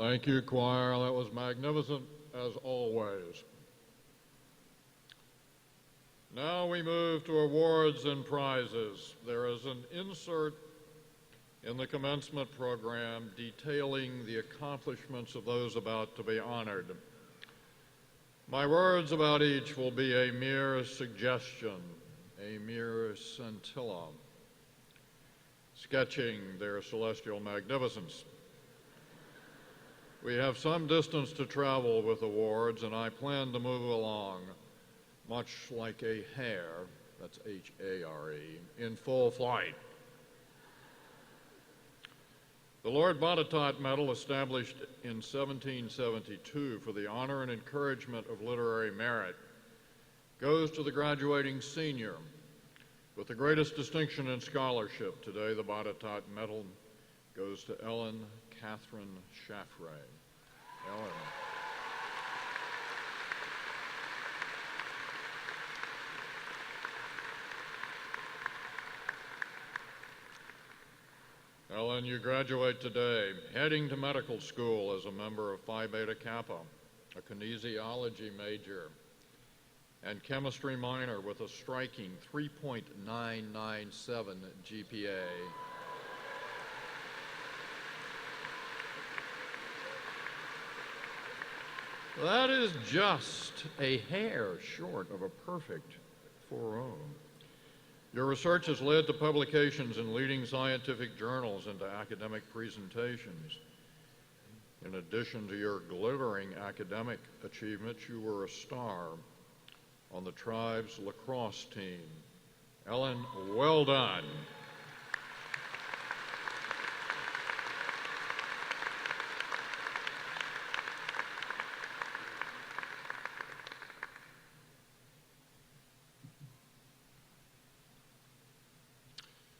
Thank you, choir. That was magnificent as always. Now we move to awards and prizes. There is an insert in the commencement program detailing the accomplishments of those about to be honored. My words about each will be a mere suggestion, a mere scintilla, sketching their celestial magnificence. We have some distance to travel with awards, and I plan to move along, much like a hare, that's H-A-R-E, in full flight. The Lord Botetourt Medal, established in 1772 for the honor and encouragement of literary merit, goes to the graduating senior. With the greatest distinction in scholarship, today the Botetourt Medal goes to Ellen Catherine Chaffray. Ellen. Ellen, you graduate today, heading to medical school as a member of Phi Beta Kappa, a kinesiology major, and chemistry minor with a striking 3.997 GPA. That is just a hair short of a perfect 4.0. Your research has led to publications in leading scientific journals and to academic presentations. In addition to your glittering academic achievements, you were a star on the tribe's lacrosse team. Ellen, well done.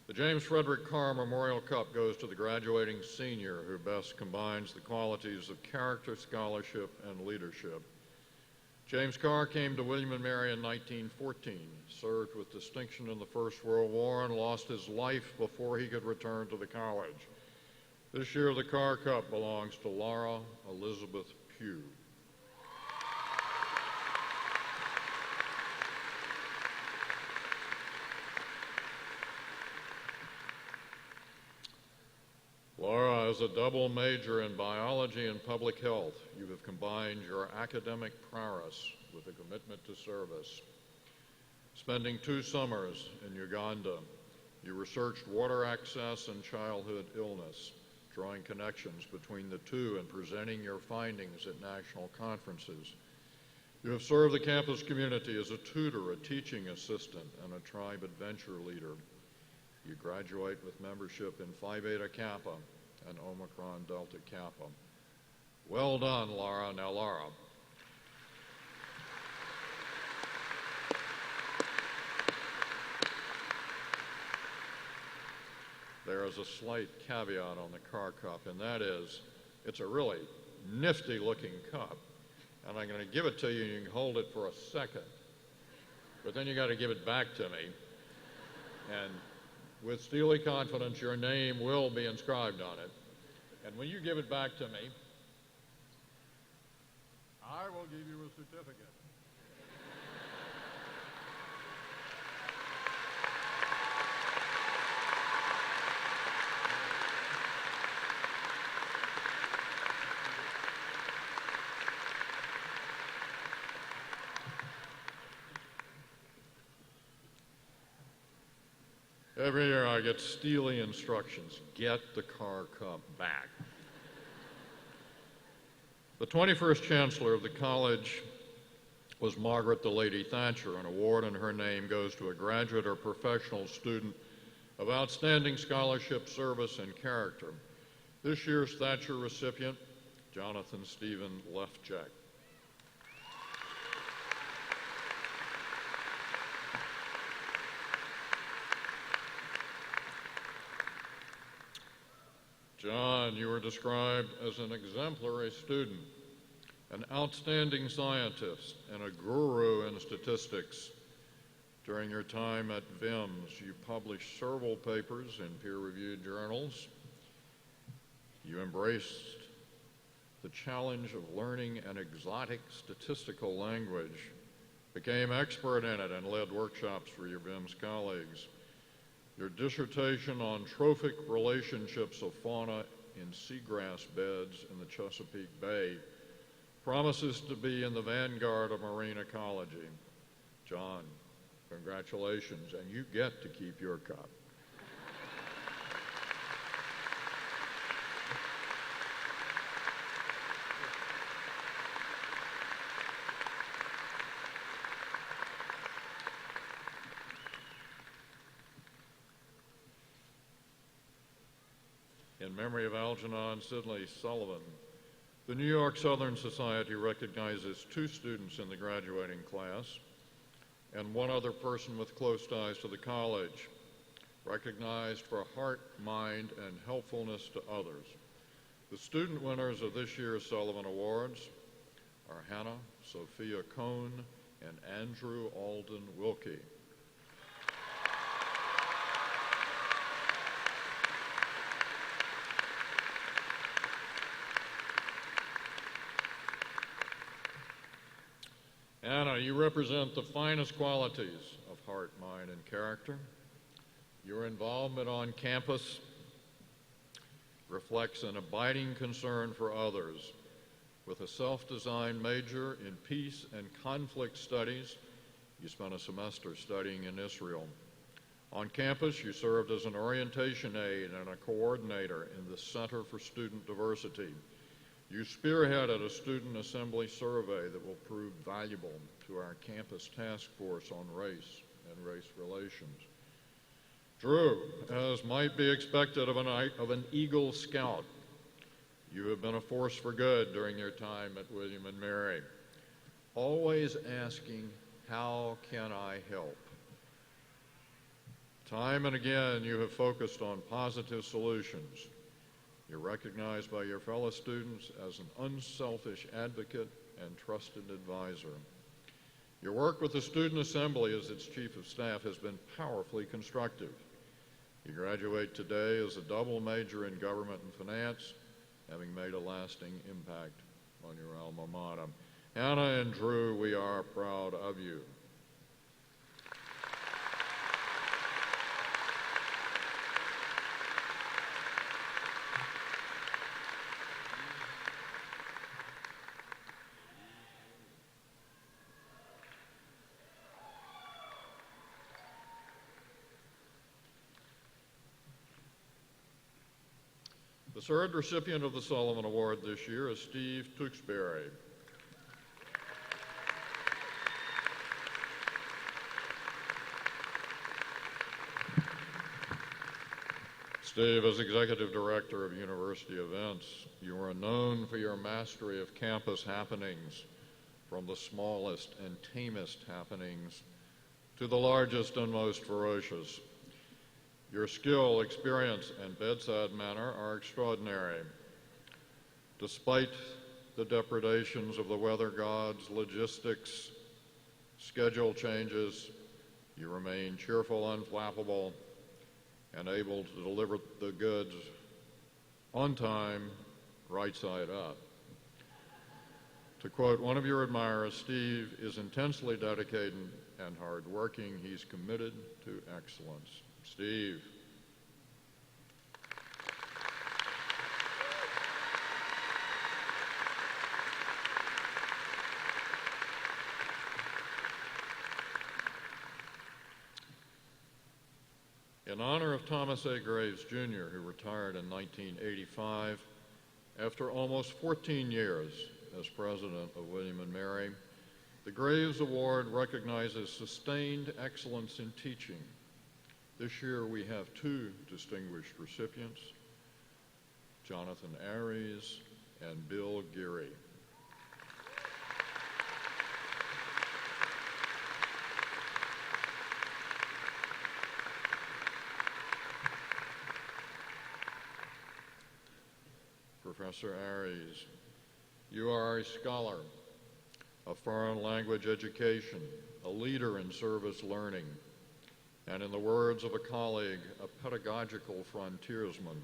The James Frederick Carr Memorial Cup goes to the graduating senior who best combines the qualities of character, scholarship, and leadership. James Carr came to William & Mary in 1914, served with distinction in the First World War, and lost his life before he could return to the college. This year, the Carr Cup belongs to Laura Elizabeth Pugh. Laura is a double major in biology and public health. You have combined your academic prowess with a commitment to service. Spending 2 summers in Uganda, you researched water access and childhood illness, drawing connections between the two and presenting your findings at national conferences. You have served the campus community as a tutor, a teaching assistant, and a tribe adventure leader. You graduate with membership in Phi Beta Kappa and Omicron Delta Kappa. Well done, Laura. Now, Laura. There is a slight caveat on the Carr Cup, and that is it's a really nifty-looking cup. And I'm going to give it to you, and you can hold it for a second. But then you got to give it back to me. And with steely confidence, your name will be inscribed on it. And when you give it back to me, I will give you a certificate. Every year I get steely instructions, get the Carr Cup back. The 21st Chancellor of the college was Margaret the Lady Thatcher. An award in her name goes to a graduate or professional student of outstanding scholarship, service, and character. This year's Thatcher recipient, Jonathan Stephen Lefjack. John, you were described as an exemplary student, an outstanding scientist, and a guru in statistics. During your time at VIMS, you published several papers in peer-reviewed journals. You embraced the challenge of learning an exotic statistical language, became expert in it, and led workshops for your VIMS colleagues. Your dissertation on trophic relationships of fauna in seagrass beds in the Chesapeake Bay promises to be in the vanguard of marine ecology. John, congratulations, and you get to keep your cup. In memory of Algernon Sidney Sullivan, the New York Southern Society recognizes 2 students in the graduating class and 1 other person with close ties to the college, recognized for heart, mind, and helpfulness to others. The student winners of this year's Sullivan Awards are Hannah Sophia Cohn and Andrew Alden Wilkie. Anna, you represent the finest qualities of heart, mind, and character. Your involvement on campus reflects an abiding concern for others. With a self-designed major in peace and conflict studies, you spent a semester studying in Israel. On campus, you served as an orientation aide and a coordinator in the Center for Student Diversity. You spearheaded a student assembly survey that will prove valuable to our campus task force on race and race relations. Drew, as might be expected of an Eagle Scout, you have been a force for good during your time at William & Mary, always asking, how can I help? Time and again, you have focused on positive solutions. You're recognized by your fellow students as an unselfish advocate and trusted advisor. Your work with the Student Assembly as its Chief of Staff has been powerfully constructive. You graduate today as a double major in government and finance, having made a lasting impact on your alma mater. Hannah and Drew, we are proud of you. The third recipient of the Sullivan Award this year is Steve Tewksbury. Steve, as Executive Director of University Events, you are known for your mastery of campus happenings, from the smallest and tamest happenings to the largest and most ferocious. Your skill, experience, and bedside manner are extraordinary. Despite the depredations of the weather gods, logistics, schedule changes, you remain cheerful, unflappable, and able to deliver the goods on time, right side up. To quote one of your admirers, Steve is intensely dedicated and hardworking. He's committed to excellence. Steve. In honor of Thomas A. Graves, Jr., who retired in 1985, after almost 14 years as president of William & Mary, the Graves Award recognizes sustained excellence in teaching. This year we have two distinguished recipients, Jonathan Aries and Bill Geary. Professor Aries, you are a scholar of foreign language education, a leader in service learning, and in the words of a colleague, a pedagogical frontiersman,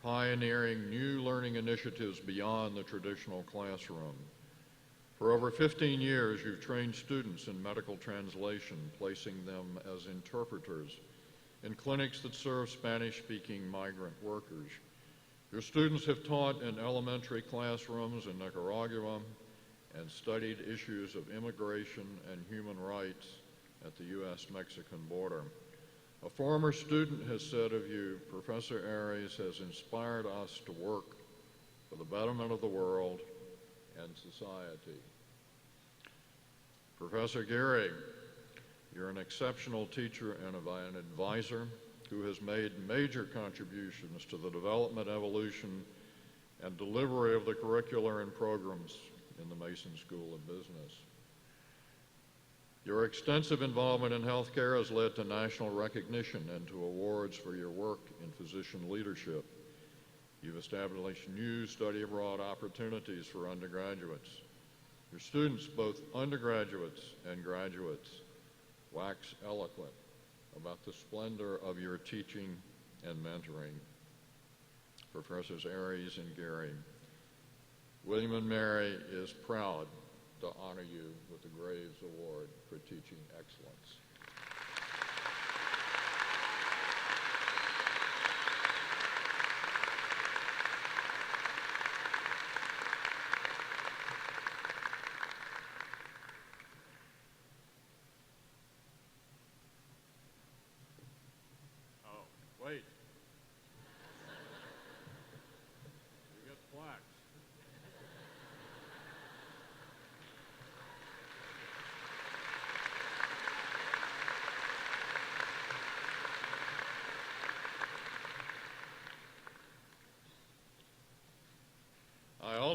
pioneering new learning initiatives beyond the traditional classroom. For over 15 years, you've trained students in medical translation, placing them as interpreters in clinics that serve Spanish-speaking migrant workers. Your students have taught in elementary classrooms in Nicaragua and studied issues of immigration and human rights at the U.S.-Mexican border. A former student has said of you, Professor Aries has inspired us to work for the betterment of the world and society. Professor Geary, you're an exceptional teacher and an advisor who has made major contributions to the development, evolution, and delivery of the curricular and programs in the Mason School of Business. Your extensive involvement in healthcare has led to national recognition and to awards for your work in physician leadership. You've established new study abroad opportunities for undergraduates. Your students, both undergraduates and graduates, wax eloquent about the splendor of your teaching and mentoring. Professors Aries and Geary, William & Mary is proud to honor you with the Graves Award for Teaching Excellence. Oh, wait. You get plaques.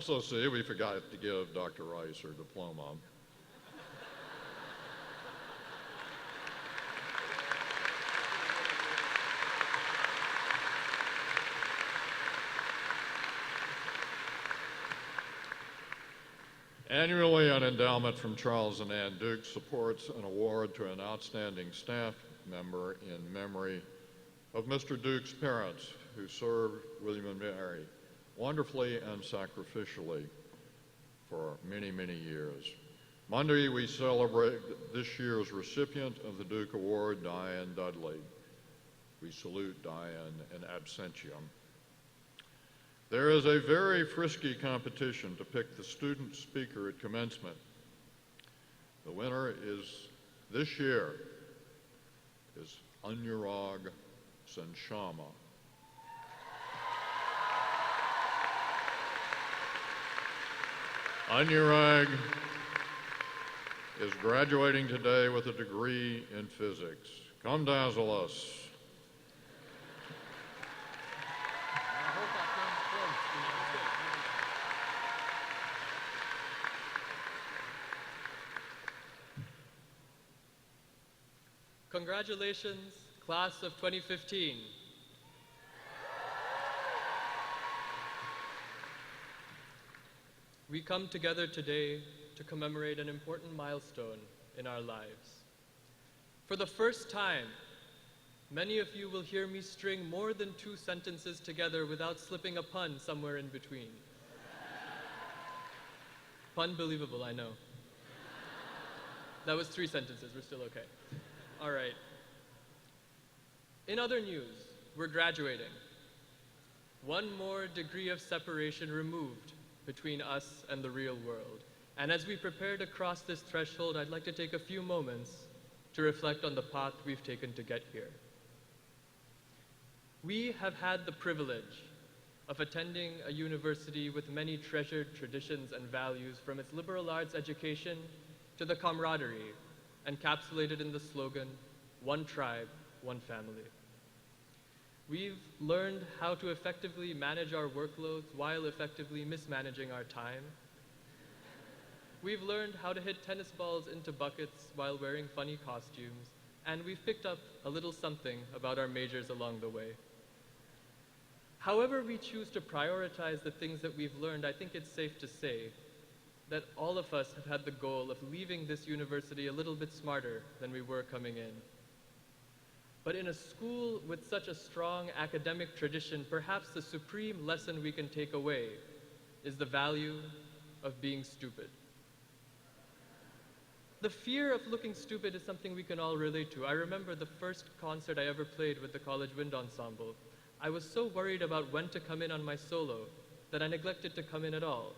also see we forgot to give Dr. Rice her diploma. Annually, an endowment from Charles and Ann Duke supports an award to an outstanding staff member in memory of Mr. Duke's parents who served William and Mary wonderfully and sacrificially for many, many years. Monday, we celebrate this year's recipient of the Duke Award, Diane Dudley. We salute Diane in absentiam. There is a very frisky competition to pick the student speaker at commencement. The winner this year is Anurag Senshama. Anurag is graduating today with a degree in physics. Come dazzle us. Congratulations, class of 2015. We come together today to commemorate an important milestone in our lives. For the first time, many of you will hear me string more than 2 sentences together without slipping a pun somewhere in between. Pun believable, I know. That was 3 sentences, we're still okay. All right. In other news, we're graduating. One more degree of separation removed between us and the real world. And as we prepare to cross this threshold, I'd like to take a few moments to reflect on the path we've taken to get here. We have had the privilege of attending a university with many treasured traditions and values, from its liberal arts education to the camaraderie encapsulated in the slogan, "One tribe, one family." We've learned how to effectively manage our workloads while effectively mismanaging our time. We've learned how to hit tennis balls into buckets while wearing funny costumes, and we've picked up a little something about our majors along the way. However we choose to prioritize the things that we've learned, I think it's safe to say that all of us have had the goal of leaving this university a little bit smarter than we were coming in. But in a school with such a strong academic tradition, perhaps the supreme lesson we can take away is the value of being stupid. The fear of looking stupid is something we can all relate to. I remember the first concert I ever played with the College Wind Ensemble. I was so worried about when to come in on my solo that I neglected to come in at all.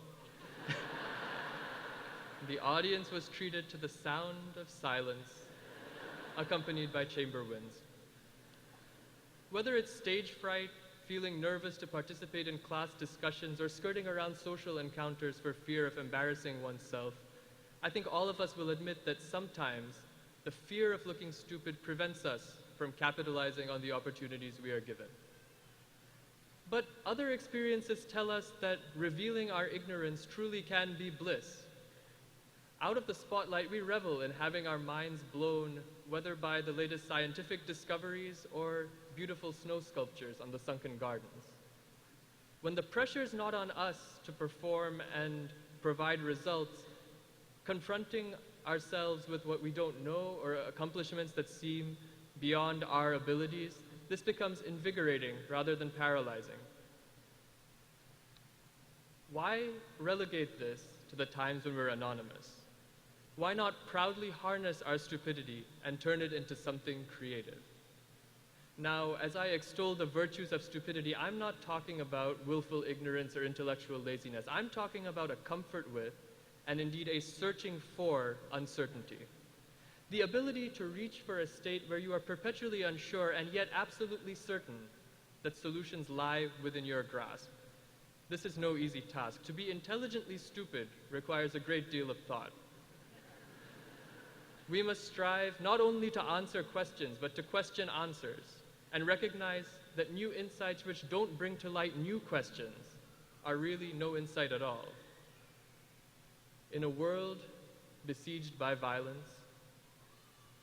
The audience was treated to the sound of silence, accompanied by chamber winds. Whether it's stage fright, feeling nervous to participate in class discussions, or skirting around social encounters for fear of embarrassing oneself, I think all of us will admit that sometimes the fear of looking stupid prevents us from capitalizing on the opportunities we are given. But other experiences tell us that revealing our ignorance truly can be bliss. Out of the spotlight, we revel in having our minds blown, whether by the latest scientific discoveries or beautiful snow sculptures on the sunken gardens. When the pressure's not on us to perform and provide results, confronting ourselves with what we don't know or accomplishments that seem beyond our abilities, this becomes invigorating rather than paralyzing. Why relegate this to the times when we're anonymous? Why not proudly harness our stupidity and turn it into something creative? Now, as I extol the virtues of stupidity, I'm not talking about willful ignorance or intellectual laziness. I'm talking about a comfort with, and indeed a searching for, uncertainty. The ability to reach for a state where you are perpetually unsure and yet absolutely certain that solutions lie within your grasp. This is no easy task. To be intelligently stupid requires a great deal of thought. We must strive not only to answer questions, but to question answers, and recognize that new insights which don't bring to light new questions are really no insight at all. In a world besieged by violence,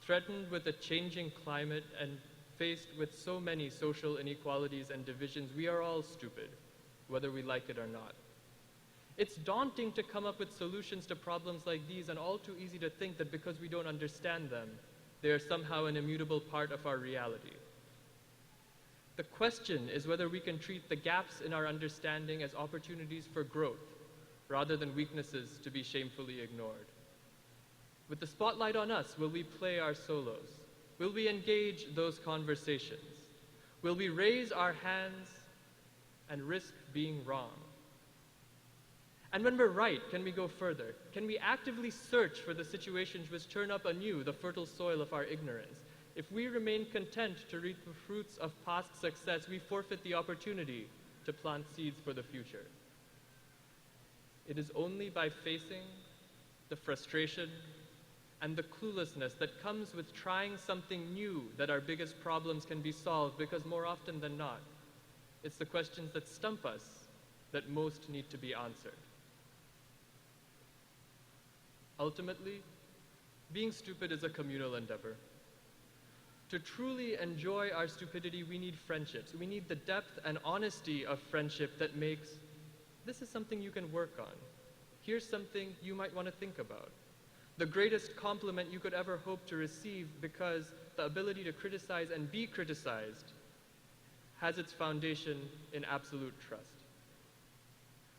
threatened with a changing climate, and faced with so many social inequalities and divisions, we are all stupid, whether we like it or not. It's daunting to come up with solutions to problems like these, and all too easy to think that because we don't understand them, they are somehow an immutable part of our reality. The question is whether we can treat the gaps in our understanding as opportunities for growth, rather than weaknesses to be shamefully ignored. With the spotlight on us, will we play our solos? Will we engage those conversations? Will we raise our hands and risk being wrong? And when we're right, can we go further? Can we actively search for the situations which turn up anew the fertile soil of our ignorance? If we remain content to reap the fruits of past success, we forfeit the opportunity to plant seeds for the future. It is only by facing the frustration and the cluelessness that comes with trying something new that our biggest problems can be solved, because more often than not, it's the questions that stump us that most need to be answered. Ultimately, being stupid is a communal endeavor. To truly enjoy our stupidity, we need friendships. We need the depth and honesty of friendship that makes, this is something you can work on. Here's something you might want to think about. The greatest compliment you could ever hope to receive, because the ability to criticize and be criticized has its foundation in absolute trust.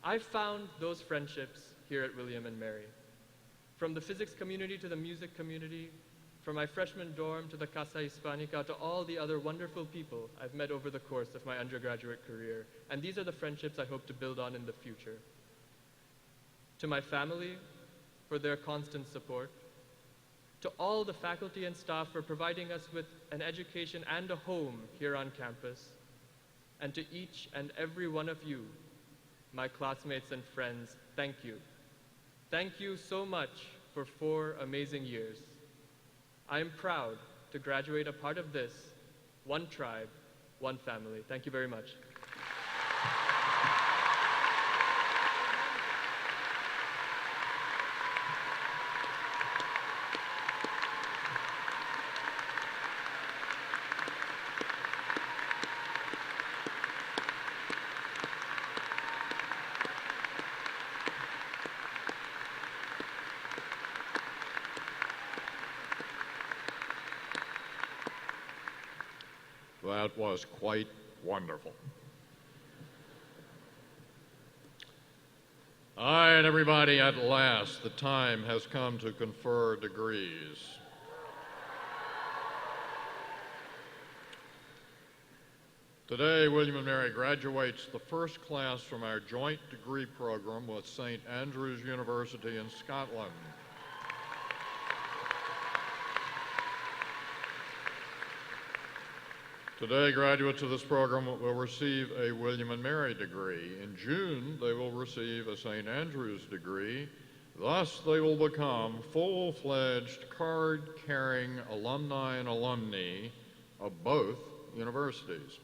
I've found those friendships here at William & Mary. From the physics community to the music community, from my freshman dorm to the Casa Hispanica to all the other wonderful people I've met over the course of my undergraduate career. And these are the friendships I hope to build on in the future. To my family, for their constant support. To all the faculty and staff for providing us with an education and a home here on campus. And to each and every one of you, my classmates and friends, thank you. Thank you so much for 4 amazing years. I am proud to graduate a part of this, one tribe, one family. Thank you very much. That was quite wonderful. All right, everybody, at last, the time has come to confer degrees. Today, William & Mary graduates the first class from our joint degree program with St. Andrews University in Scotland. Today, graduates of this program will receive a William & Mary degree. In June, they will receive a St. Andrews degree. Thus, they will become full-fledged, card-carrying alumni and alumni of both universities.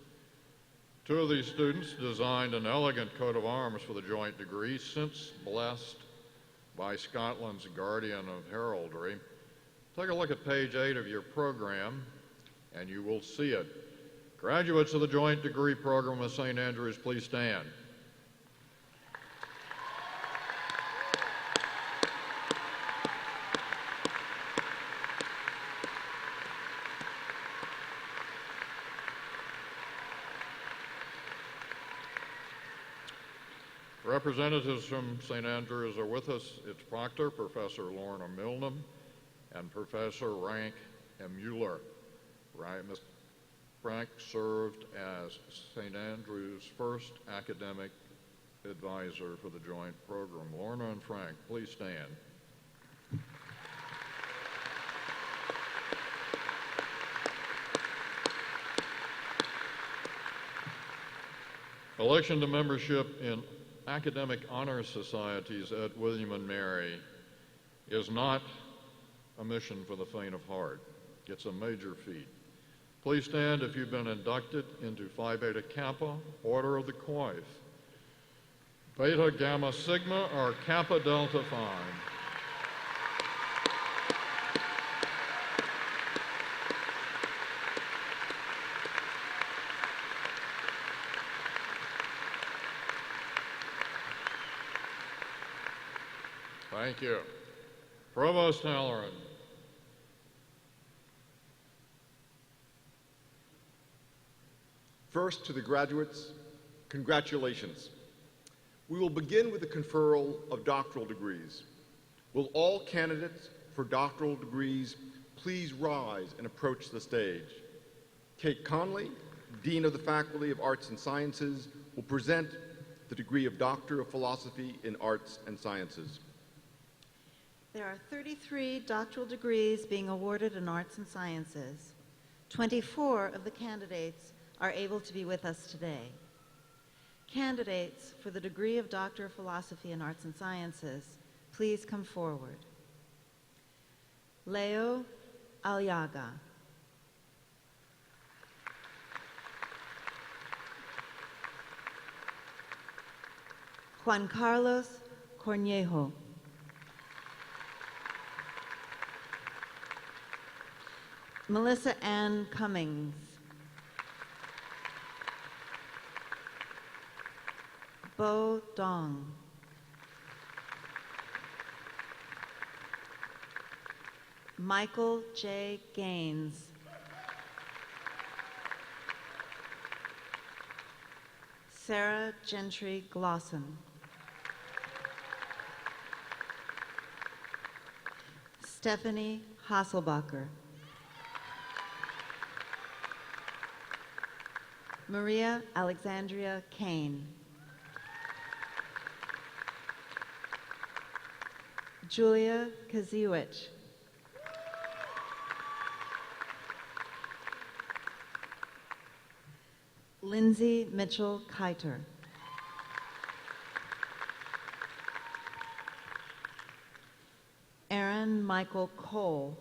2 of these students designed an elegant coat of arms for the joint degree, since blessed by Scotland's Guardian of Heraldry. Take a look at page 8 of your program, and you will see it. Graduates of the joint degree program with St. Andrews, please stand. Representatives from St. Andrews are with us. Its proctor, Professor Lorna Milnam, and Professor Rank M. Mueller. Right, Mr. Frank served as St. Andrews' first academic advisor for the joint program. Lorna and Frank, please stand. Election to membership in academic honor societies at William & Mary is not a mission for the faint of heart. It's a major feat. Please stand if you've been inducted into Phi Beta Kappa, Order of the Coif. Beta Gamma Sigma, or Kappa Delta Phi? Thank you. Provost Halloran. First, to the graduates, congratulations. We will begin with the conferral of doctoral degrees. Will all candidates for doctoral degrees please rise and approach the stage? Kate Conley, Dean of the Faculty of Arts and Sciences, will present the degree of Doctor of Philosophy in Arts and Sciences. There are 33 doctoral degrees being awarded in arts and sciences. 24 of the candidates are able to be with us today. Candidates for the degree of Doctor of Philosophy in Arts and Sciences, please come forward. Leo Aliaga. Juan Carlos Cornejo. Melissa Ann Cummings. Bo Dong. Michael J. Gaines. Sarah Gentry Glosson. Stephanie Hasselbacher. Maria Alexandria Kane. Julia Kaziewicz. Lindsay Mitchell Kiter. Aaron Michael Cole.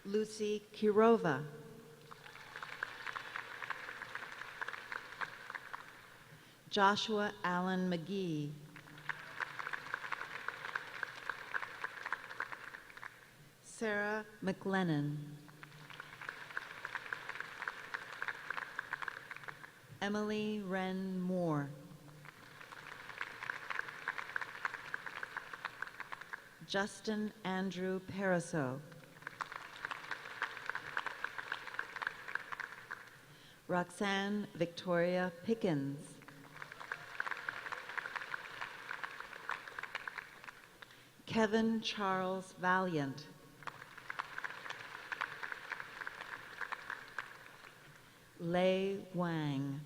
Lucy Kirova. Joshua Allen McGee. Sarah McLennan. Emily Wren Moore. Justin Andrew Paraso. Roxanne Victoria Pickens. Kevin Charles Valiant. Lei Wang.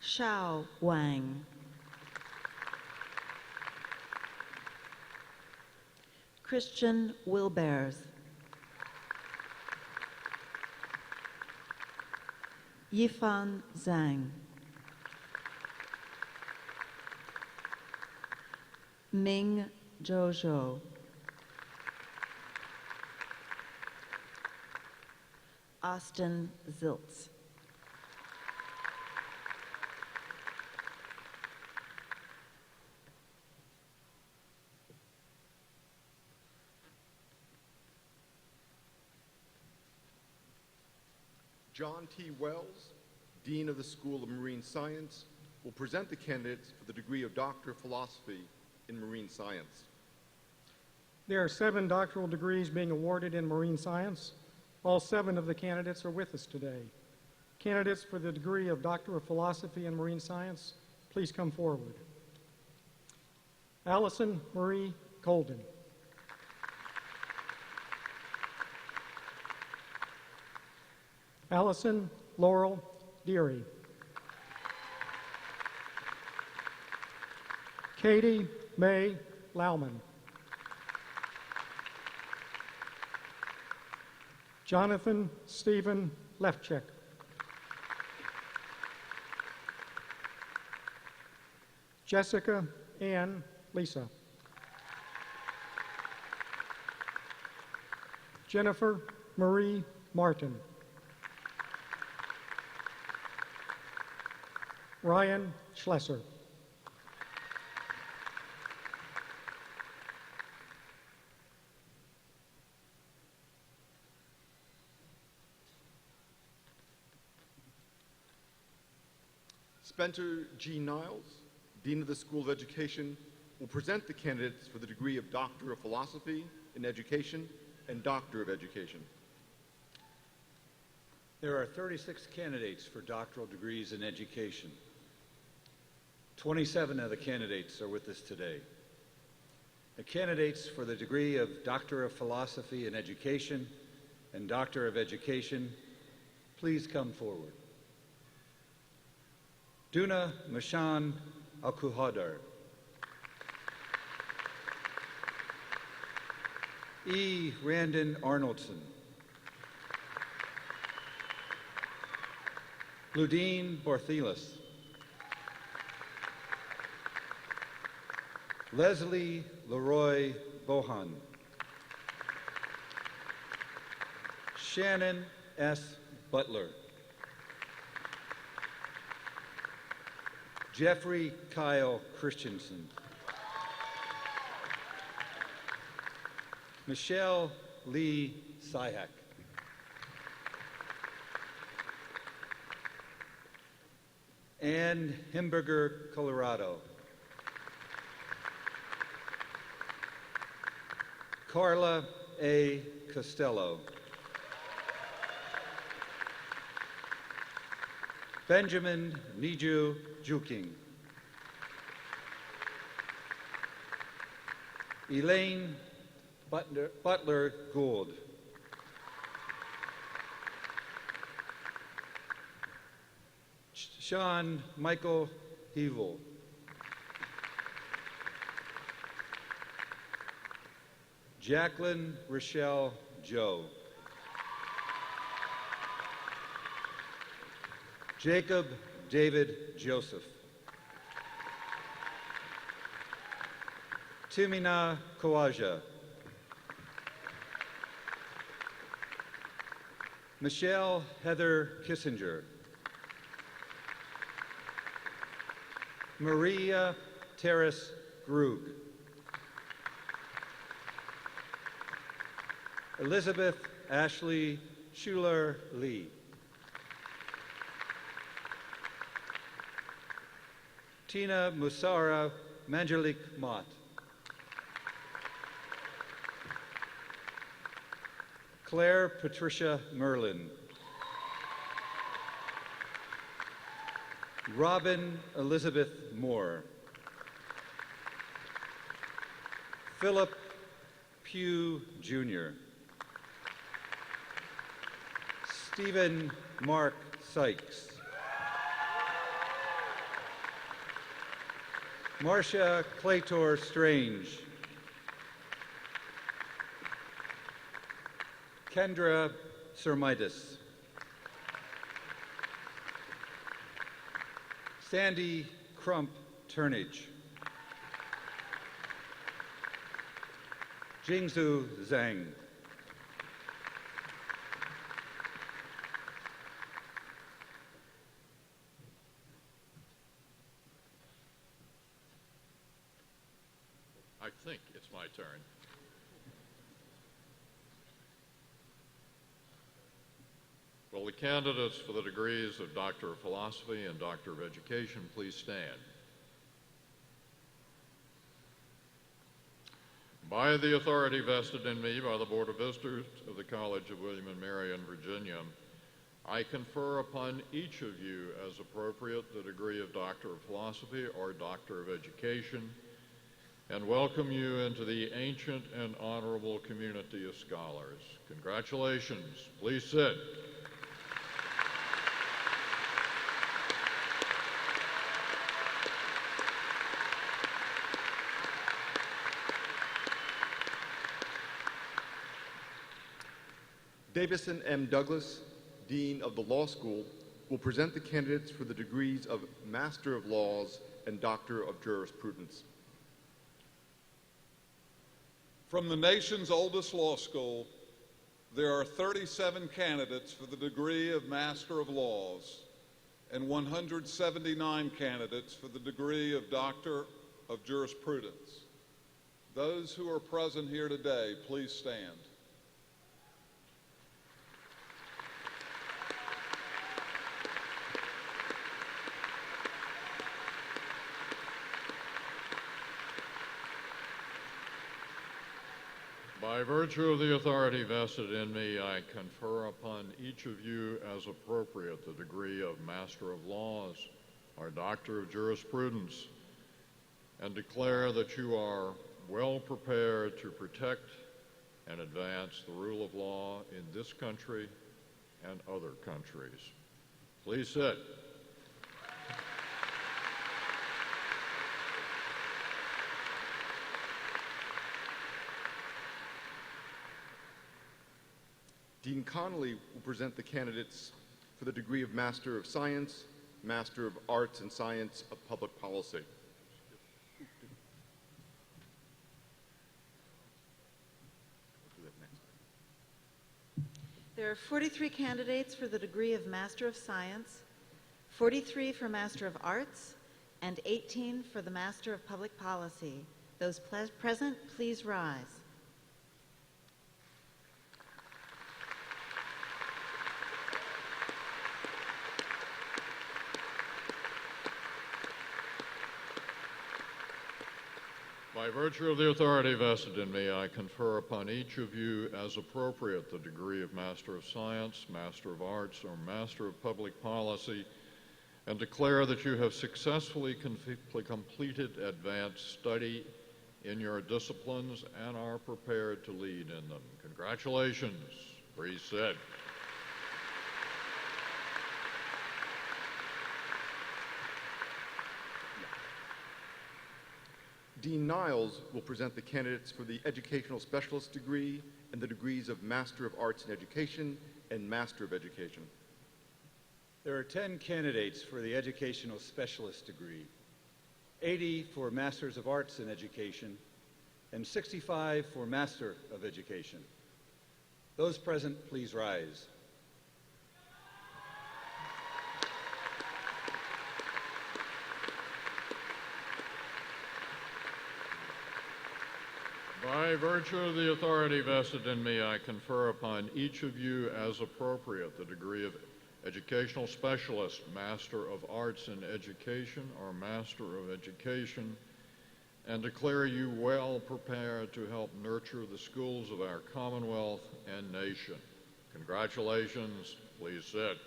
Xiao Wang. Christian Wilbers. Yifan Zhang. Ming Zhou. Austin Ziltz. John T. Wells, Dean of the School of Marine Science, will present the candidates for the degree of Doctor of Philosophy in Marine Science. There are 7 doctoral degrees being awarded in marine science. All 7 of the candidates are with us today. Candidates for the degree of Doctor of Philosophy in Marine Science, please come forward. Allison Marie Colden. Allison Laurel Deary. Katie May Lauman. Jonathan Stephen Lefchek. Jessica Ann Lisa. Jennifer Marie Martin. Ryan Schlesser. Spencer G. Niles, Dean of the School of Education, will present the candidates for the degree of Doctor of Philosophy in Education and Doctor of Education. There are 36 candidates for doctoral degrees in education. 27 of the candidates are with us today. The candidates for the degree of Doctor of Philosophy in Education and Doctor of Education, please come forward. Duna Mashan Alkuhadar. E. Randon Arnoldson. Ludine Barthelis. Leslie Leroy Bohan. Shannon S. Butler. Jeffrey Kyle Christensen. Michelle Lee Syhak. Ann Himberger, Colorado. Carla A. Costello. Benjamin Niju Juking. Elaine Butler Gould. Sean Michael Hevel. Jacqueline Rochelle Joe. Jacob David Joseph. Timina Kawaja. Michelle Heather Kissinger. Maria Terrace Grug. Elizabeth Ashley Schuler Lee. Tina Musara Manjalik Mott. Claire Patricia Merlin. Robin Elizabeth Moore. Philip Pugh Jr. Stephen Mark Sykes. Marcia Claytor Strange. Kendra Sermitis. Sandy Crump Turnage. Jingzhu Zhang. I think it's my turn. Will the candidates for the degrees of Doctor of Philosophy and Doctor of Education please stand? By the authority vested in me by the Board of Visitors of the College of William and Mary in Virginia, I confer upon each of you as appropriate the degree of Doctor of Philosophy or Doctor of Education, and welcome you into the ancient and honorable community of scholars. Congratulations. Please sit. Davison M. Douglas, Dean of the Law School, will present the candidates for the degrees of Master of Laws and Doctor of Jurisprudence. From the nation's oldest law school, There are 37 candidates for the degree of Master of Laws and 179 candidates for the degree of Doctor of Jurisprudence. Those who are present here today, please stand. By virtue of the authority vested in me, I confer upon each of you as appropriate the degree of Master of Laws or Doctor of Jurisprudence, and declare that you are well prepared to protect and advance the rule of law in this country and other countries. Please sit. Dean Connolly will present the candidates for the degree of Master of Science, Master of Arts and Science of Public Policy. There are 43 candidates for the degree of Master of Science, 43 for Master of Arts, and 18 for the Master of Public Policy. Those present, please rise. By virtue of the authority vested in me, I confer upon each of you as appropriate the degree of Master of Science, Master of Arts, or Master of Public Policy, and declare that you have successfully completed advanced study in your disciplines and are prepared to lead in them. Congratulations. Please sit. Dean Niles will present the candidates for the Educational Specialist degree and the degrees of Master of Arts in Education and Master of Education. There are 10 candidates for the Educational Specialist degree, 80 for Masters of Arts in Education, and 65 for Master of Education. Those present, please rise. By virtue of the authority vested in me, I confer upon each of you as appropriate the degree of Educational Specialist, Master of Arts in Education, or Master of Education, and declare you well prepared to help nurture the schools of our Commonwealth and nation. Congratulations. Please sit.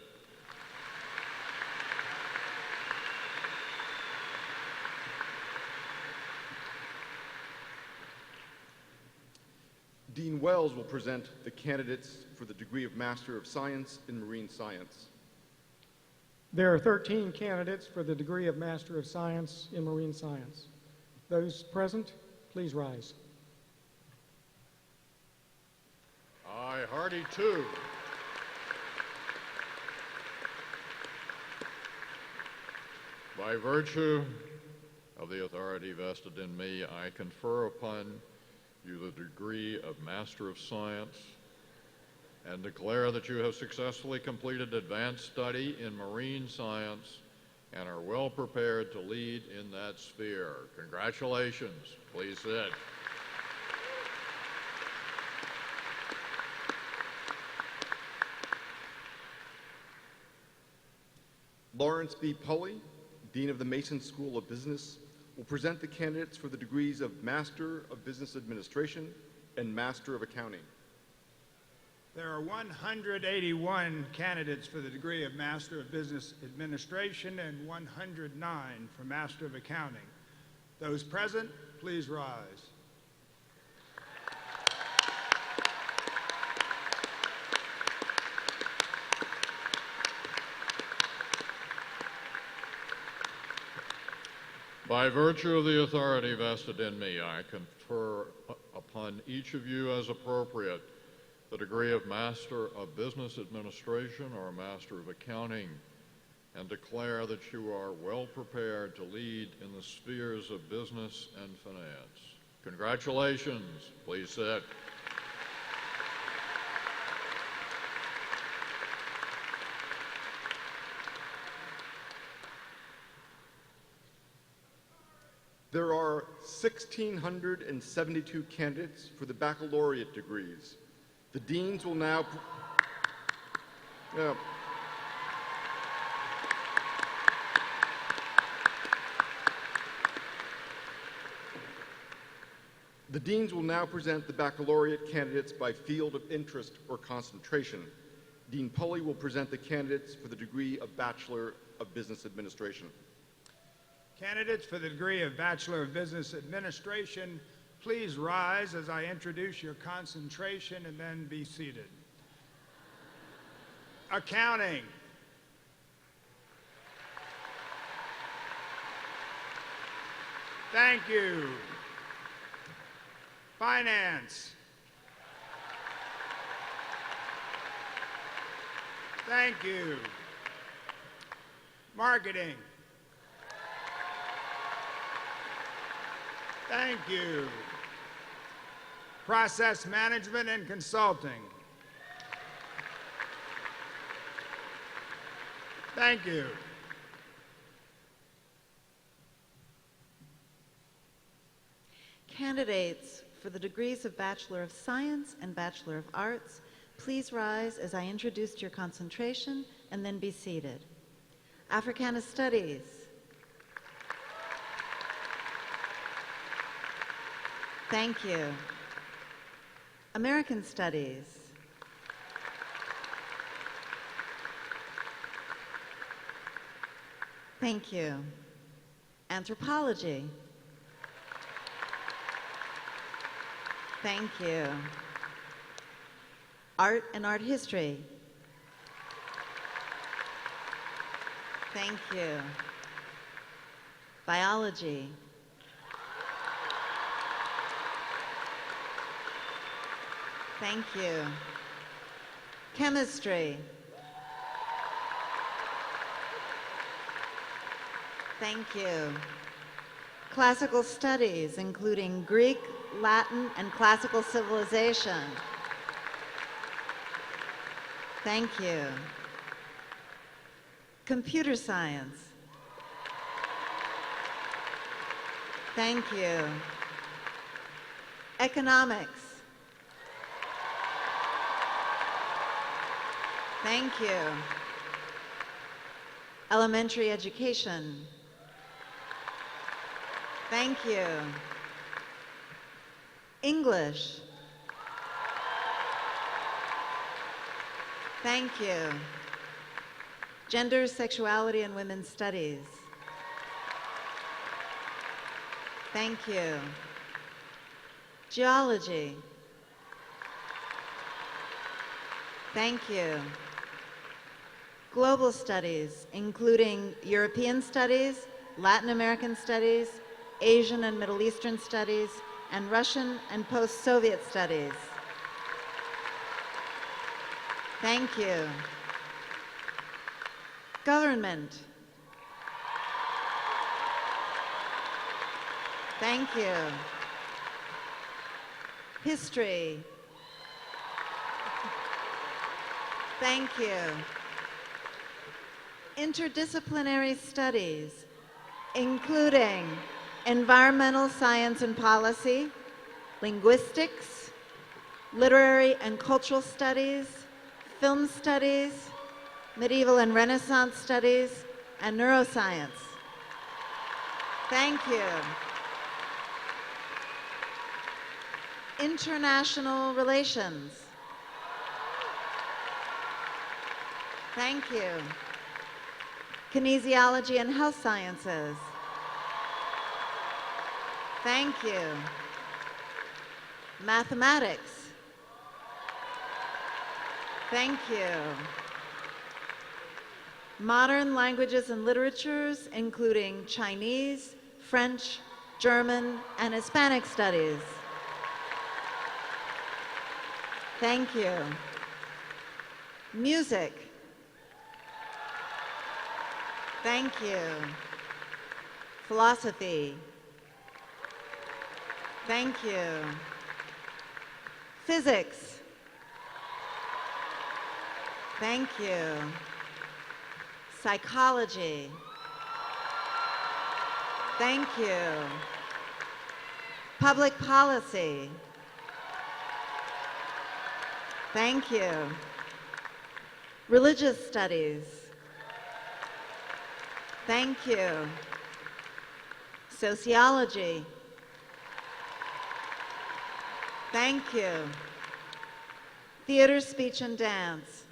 Dean Wells will present the candidates for the degree of Master of Science in Marine Science. There are 13 candidates for the degree of Master of Science in Marine Science. Those present, please rise. Aye, hearty too. By virtue of the authority vested in me, I confer upon you the degree of Master of Science and declare that you have successfully completed advanced study in marine science and are well prepared to lead in that sphere. Congratulations. Please sit. Lawrence B. Pulley, Dean of the Mason School of Business, will present the candidates for the degrees of Master of Business Administration and Master of Accounting. There are 181 candidates for the degree of Master of Business Administration and 109 for Master of Accounting. Those present, please rise. By virtue of the authority vested in me, I confer upon each of you as appropriate the degree of Master of Business Administration or Master of Accounting, and declare that you are well prepared to lead in the spheres of business and finance. Congratulations. Please sit. 1,672 candidates for the baccalaureate degrees. The deans will now... The deans will now present the baccalaureate candidates by field of interest or concentration. Dean Pulley will present the candidates for the degree of Bachelor of Business Administration. Candidates for the degree of Bachelor of Business Administration, please rise as I introduce your concentration and then be seated. Accounting. Thank you. Finance. Thank you. Marketing. Thank you. Process management and consulting. Thank you. Candidates for the degrees of Bachelor of Science and Bachelor of Arts, please rise as I introduce your concentration and then be seated. Africana Studies. Thank you. American Studies. Thank you. Anthropology. Thank you. Art and Art History. Thank you. Biology. Thank you. Chemistry. Thank you. Classical Studies, including Greek, Latin, and Classical Civilization. Thank you. Computer Science. Thank you. Economics. Thank you. Elementary Education. Thank you. English. Thank you. Gender, Sexuality, and Women's Studies. Thank you. Geology. Thank you. Global Studies, including European Studies, Latin American Studies, Asian and Middle Eastern Studies, and Russian and post-Soviet Studies. Thank you. Government. Thank you. History. Thank you. Interdisciplinary studies, including environmental science and policy, linguistics, literary and cultural studies, film studies, medieval and Renaissance studies, and neuroscience. Thank you. International relations. Thank you. Kinesiology and health sciences. Thank you. Mathematics. Thank you. Modern languages and literatures, including Chinese, French, German, and Hispanic studies. Thank you. Music. Thank you. Philosophy. Thank you. Physics. Thank you. Psychology. Thank you. Public policy. Thank you. Religious studies. Thank you. Sociology. Thank you. Theater, speech, and dance.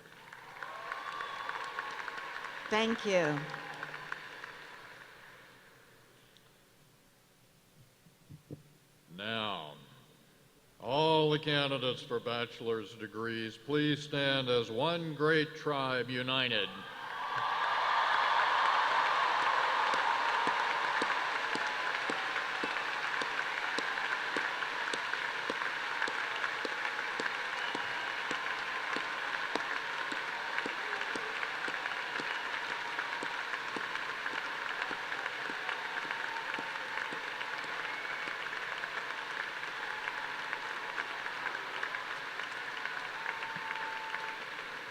Thank you. Now, all the candidates for bachelor's degrees, please stand as one great tribe united.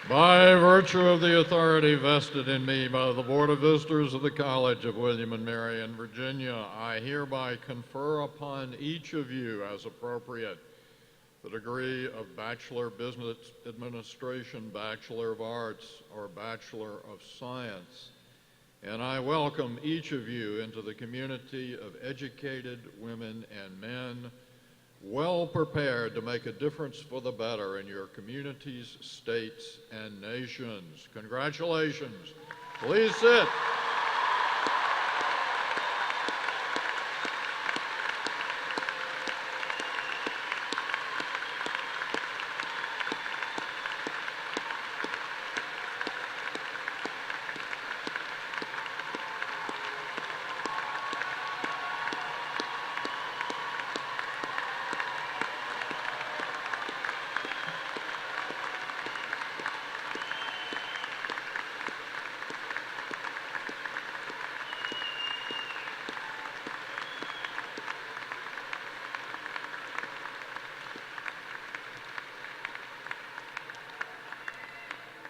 By virtue of the authority vested in me by the Board of Visitors of the College of William and Mary in Virginia, I hereby confer upon each of you as appropriate the degree of Bachelor of Business Administration, Bachelor of Arts, or Bachelor of Science. And I welcome each of you into the community of educated women and men well prepared to make a difference for the better in your communities, states, and nations. Congratulations. Please sit.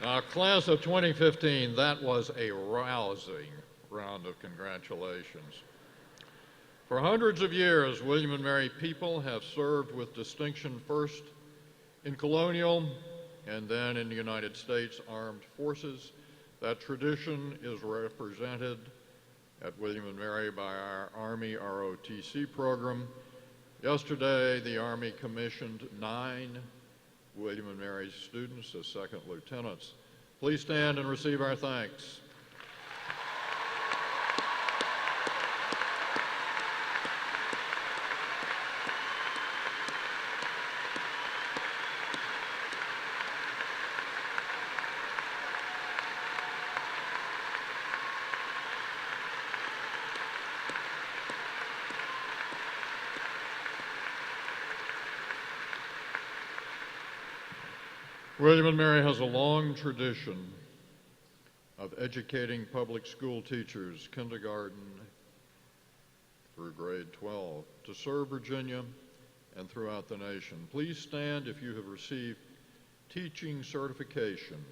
Now, class of 2015, that was a rousing round of congratulations. For hundreds of years, William and Mary people have served with distinction first in colonial and then in the United States Armed Forces. That tradition is represented at William and Mary by our Army ROTC program. Yesterday, the Army commissioned 9 William and Mary students as second lieutenants. Please stand and receive our thanks. William and Mary has a long tradition of educating public school teachers, kindergarten through grade 12, to serve Virginia and throughout the nation. Please stand if you have received teaching certification.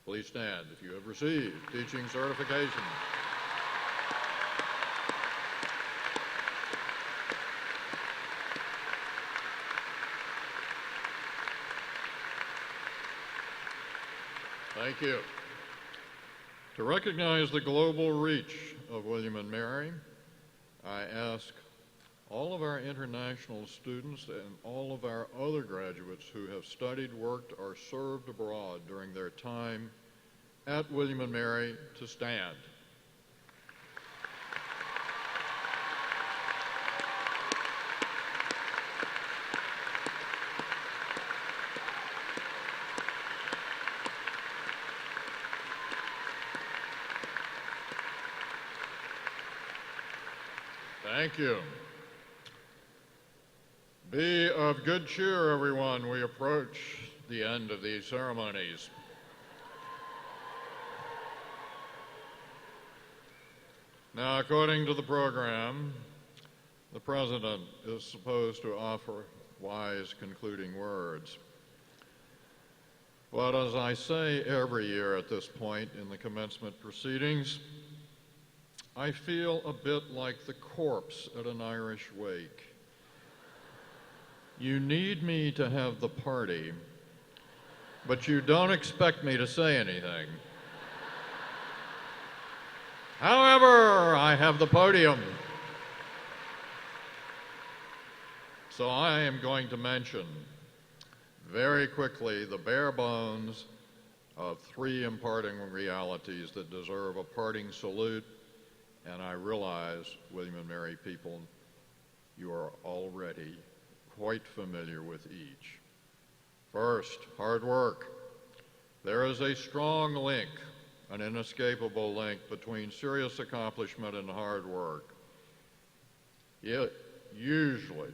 Please stand if you have received teaching certification. Thank you. To recognize the global reach of William and Mary, I ask all of our international students and all of our other graduates who have studied, worked, or served abroad during their time at William and Mary to stand. Thank you. Be of good cheer, everyone. We approach the end of these ceremonies. Now, according to the program, the President is supposed to offer wise concluding words. But as I say every year at this point in the commencement proceedings, I feel a bit like the corpse at an Irish wake. You need me to have the party, but you don't expect me to say anything. However, I have the podium. So I am going to mention very quickly the bare bones of three imparting realities that deserve a parting salute. And I realize, William and Mary people, you are already quite familiar with each. First, hard work. There is a strong link, an inescapable link between serious accomplishment and hard work. It usually,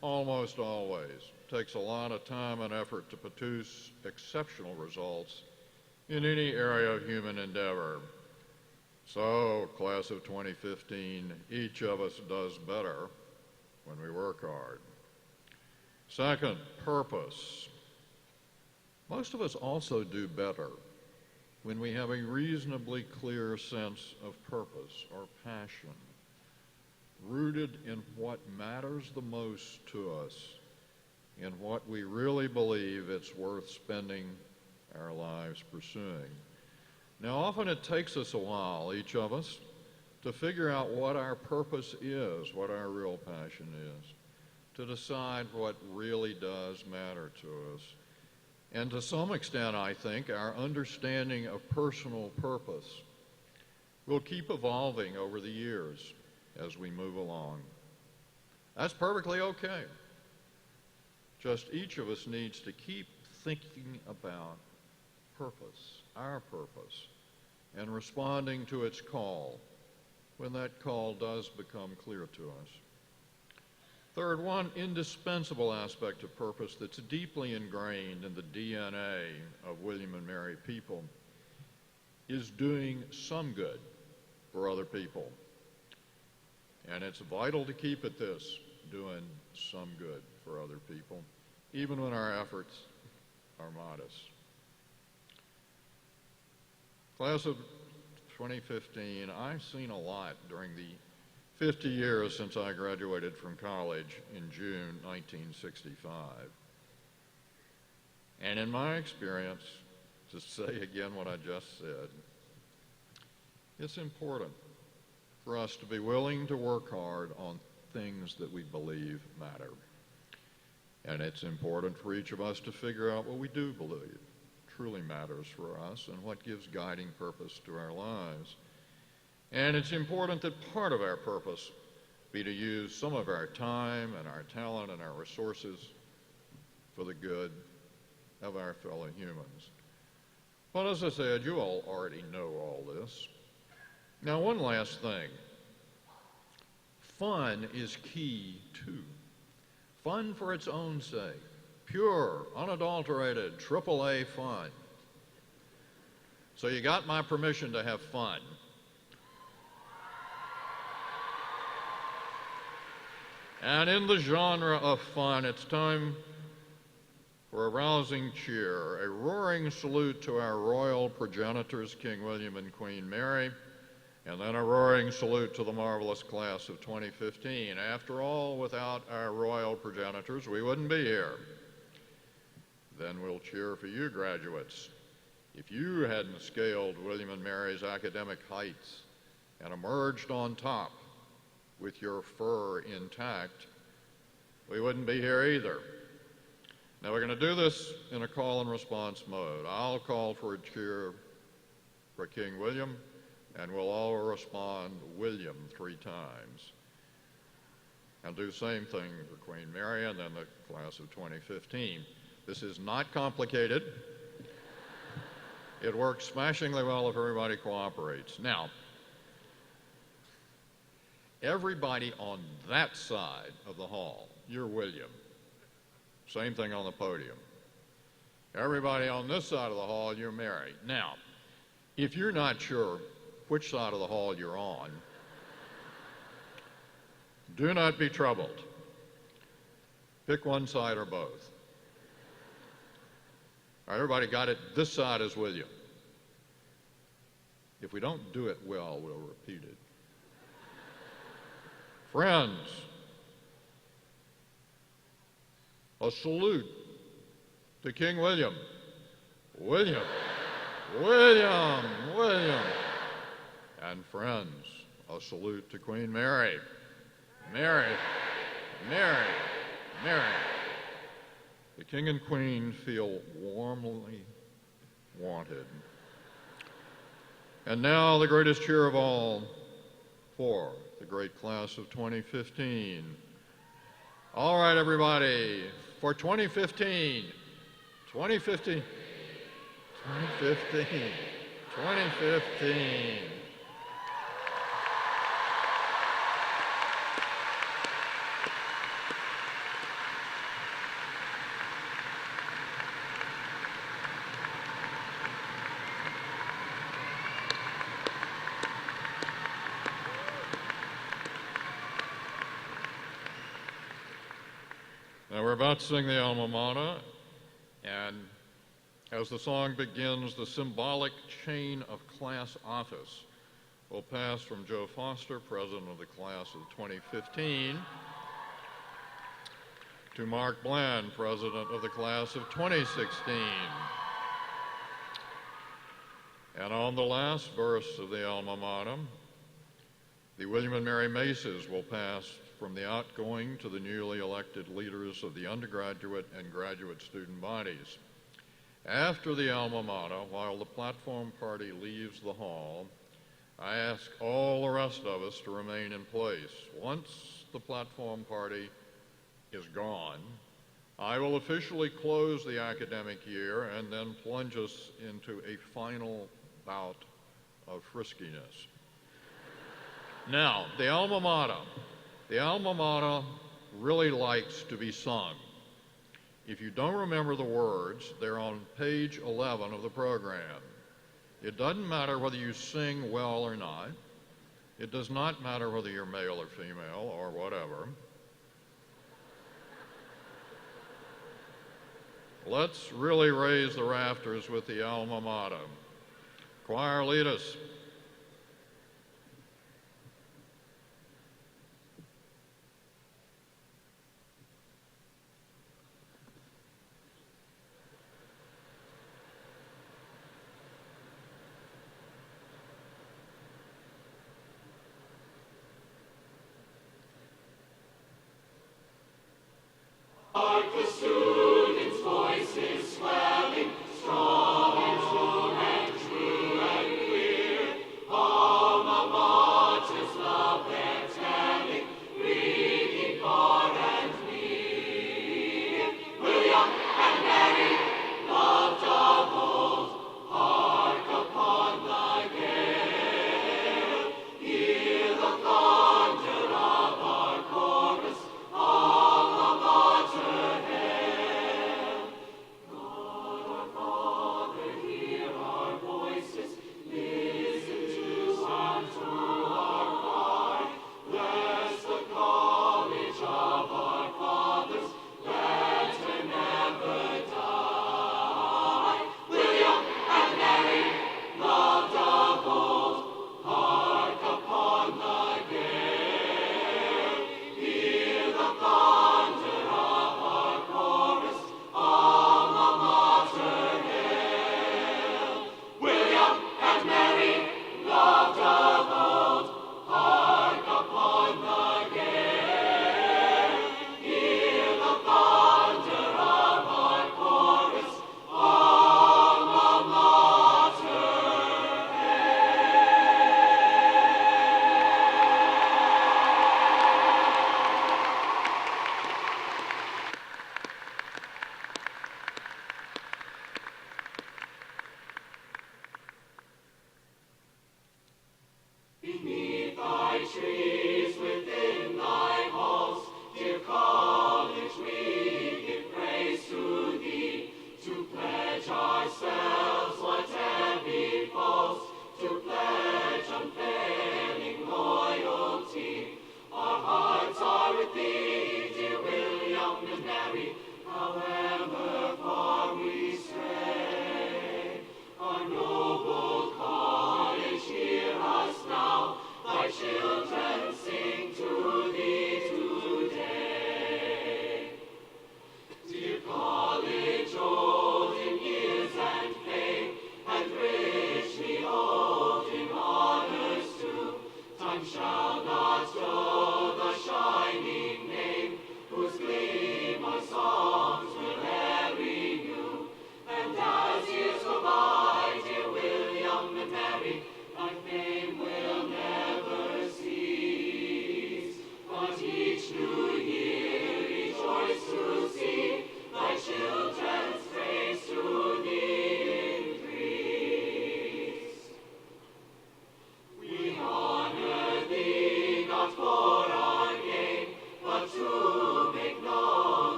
almost always, takes a lot of time and effort to produce exceptional results in any area of human endeavor. So, class of 2015, each of us does better when we work hard. Second, purpose. Most of us also do better when we have a reasonably clear sense of purpose or passion, rooted in what matters the most to us, in what we really believe it's worth spending our lives pursuing. Now, often it takes us a while, each of us, to figure out what our purpose is, what our real passion is, to decide what really does matter to us. And to some extent, I think, our understanding of personal purpose will keep evolving over the years as we move along. That's perfectly okay. Just each of us needs to keep thinking about purpose, our purpose, and responding to its call when that call does become clear to us. Third, one indispensable aspect of purpose that's deeply ingrained in the DNA of William and Mary people is doing some good for other people. And it's vital to keep at this, doing some good for other people, even when our efforts are modest. Class of 2015, I've seen a lot during the 50 years since I graduated from college in June 1965. And in my experience, to say again what I just said, it's important for us to be willing to work hard on things that we believe matter. And it's important for each of us to figure out what we do believe truly matters for us and what gives guiding purpose to our lives. And it's important that part of our purpose be to use some of our time and our talent and our resources for the good of our fellow humans. But as I said, you all already know all this. Now, one last thing. Fun is key, too. Fun for its own sake. Pure, unadulterated, AAA fun. So you got my permission to have fun. And in the genre of fun, it's time for a rousing cheer, a roaring salute to our royal progenitors, King William and Queen Mary, and then a roaring salute to the marvelous class of 2015. After all, without our royal progenitors, we wouldn't be here. Then we'll cheer for you, graduates. If you hadn't scaled William and Mary's academic heights and emerged on top with your fur intact, we wouldn't be here either. Now, we're going to do this in a call and response mode. I'll call for a cheer for King William, and we'll all respond William 3 times. I'll do the same thing for Queen Mary and then the class of 2015. This is not complicated. It works smashingly well if everybody cooperates. Now, everybody on that side of the hall, you're William. Same thing on the podium. Everybody on this side of the hall, you're Mary. Now, if you're not sure which side of the hall you're on, do not be troubled. Pick one side or both. All right, everybody got it? This side is William. If we don't do it well, we'll repeat it. Friends, A salute to King William. William. William. William. And friends, a salute to Queen Mary. Mary. Mary. Mary. The King and Queen feel warmly wanted. And now the greatest cheer of all for the great class of 2015. All right, everybody, for 2015, 2015, 2015, 2015. Now we're about to sing the alma mater, and as the song begins, the symbolic chain of class office will pass from Joe Foster, president of the class of 2015, to Mark Bland, president of the class of 2016. And on the last verse of the alma mater, the William and Mary Maces will pass from the outgoing to the newly elected leaders of the undergraduate and graduate student bodies. After the alma mater, while the platform party leaves the hall, I ask all the rest of us to remain in place. Once the platform party is gone, I will officially close the academic year and then plunge us into a final bout of friskiness. Now, the alma mater. The alma mater really likes to be sung. If you don't remember the words, they're on page 11 of the program. It doesn't matter whether you sing well or not. It does not matter whether you're male or female or whatever. Let's really raise the rafters with the alma mater. Choir, lead us.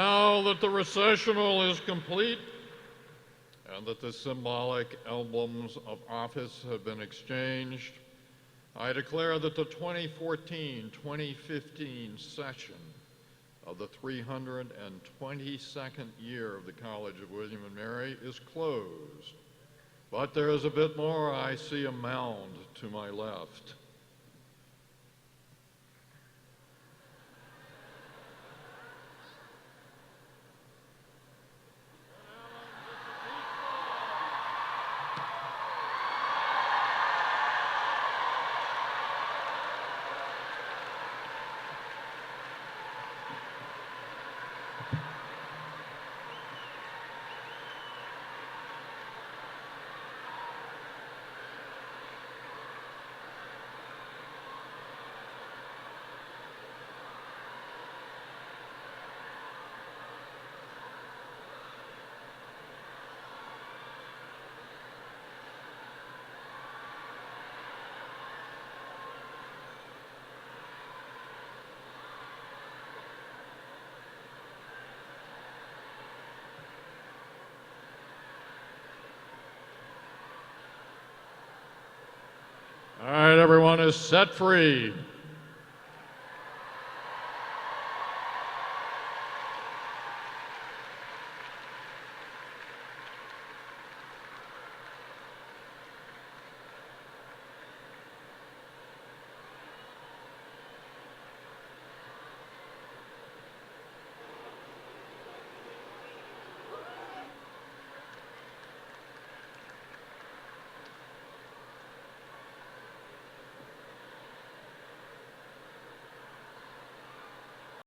Now that the recessional is complete and that the symbolic emblems of office have been exchanged, I declare that the 2014-2015 session of the 322nd year of the College of William and Mary is closed. But there is a bit more. I see a mound to my left. All right, everyone is set free.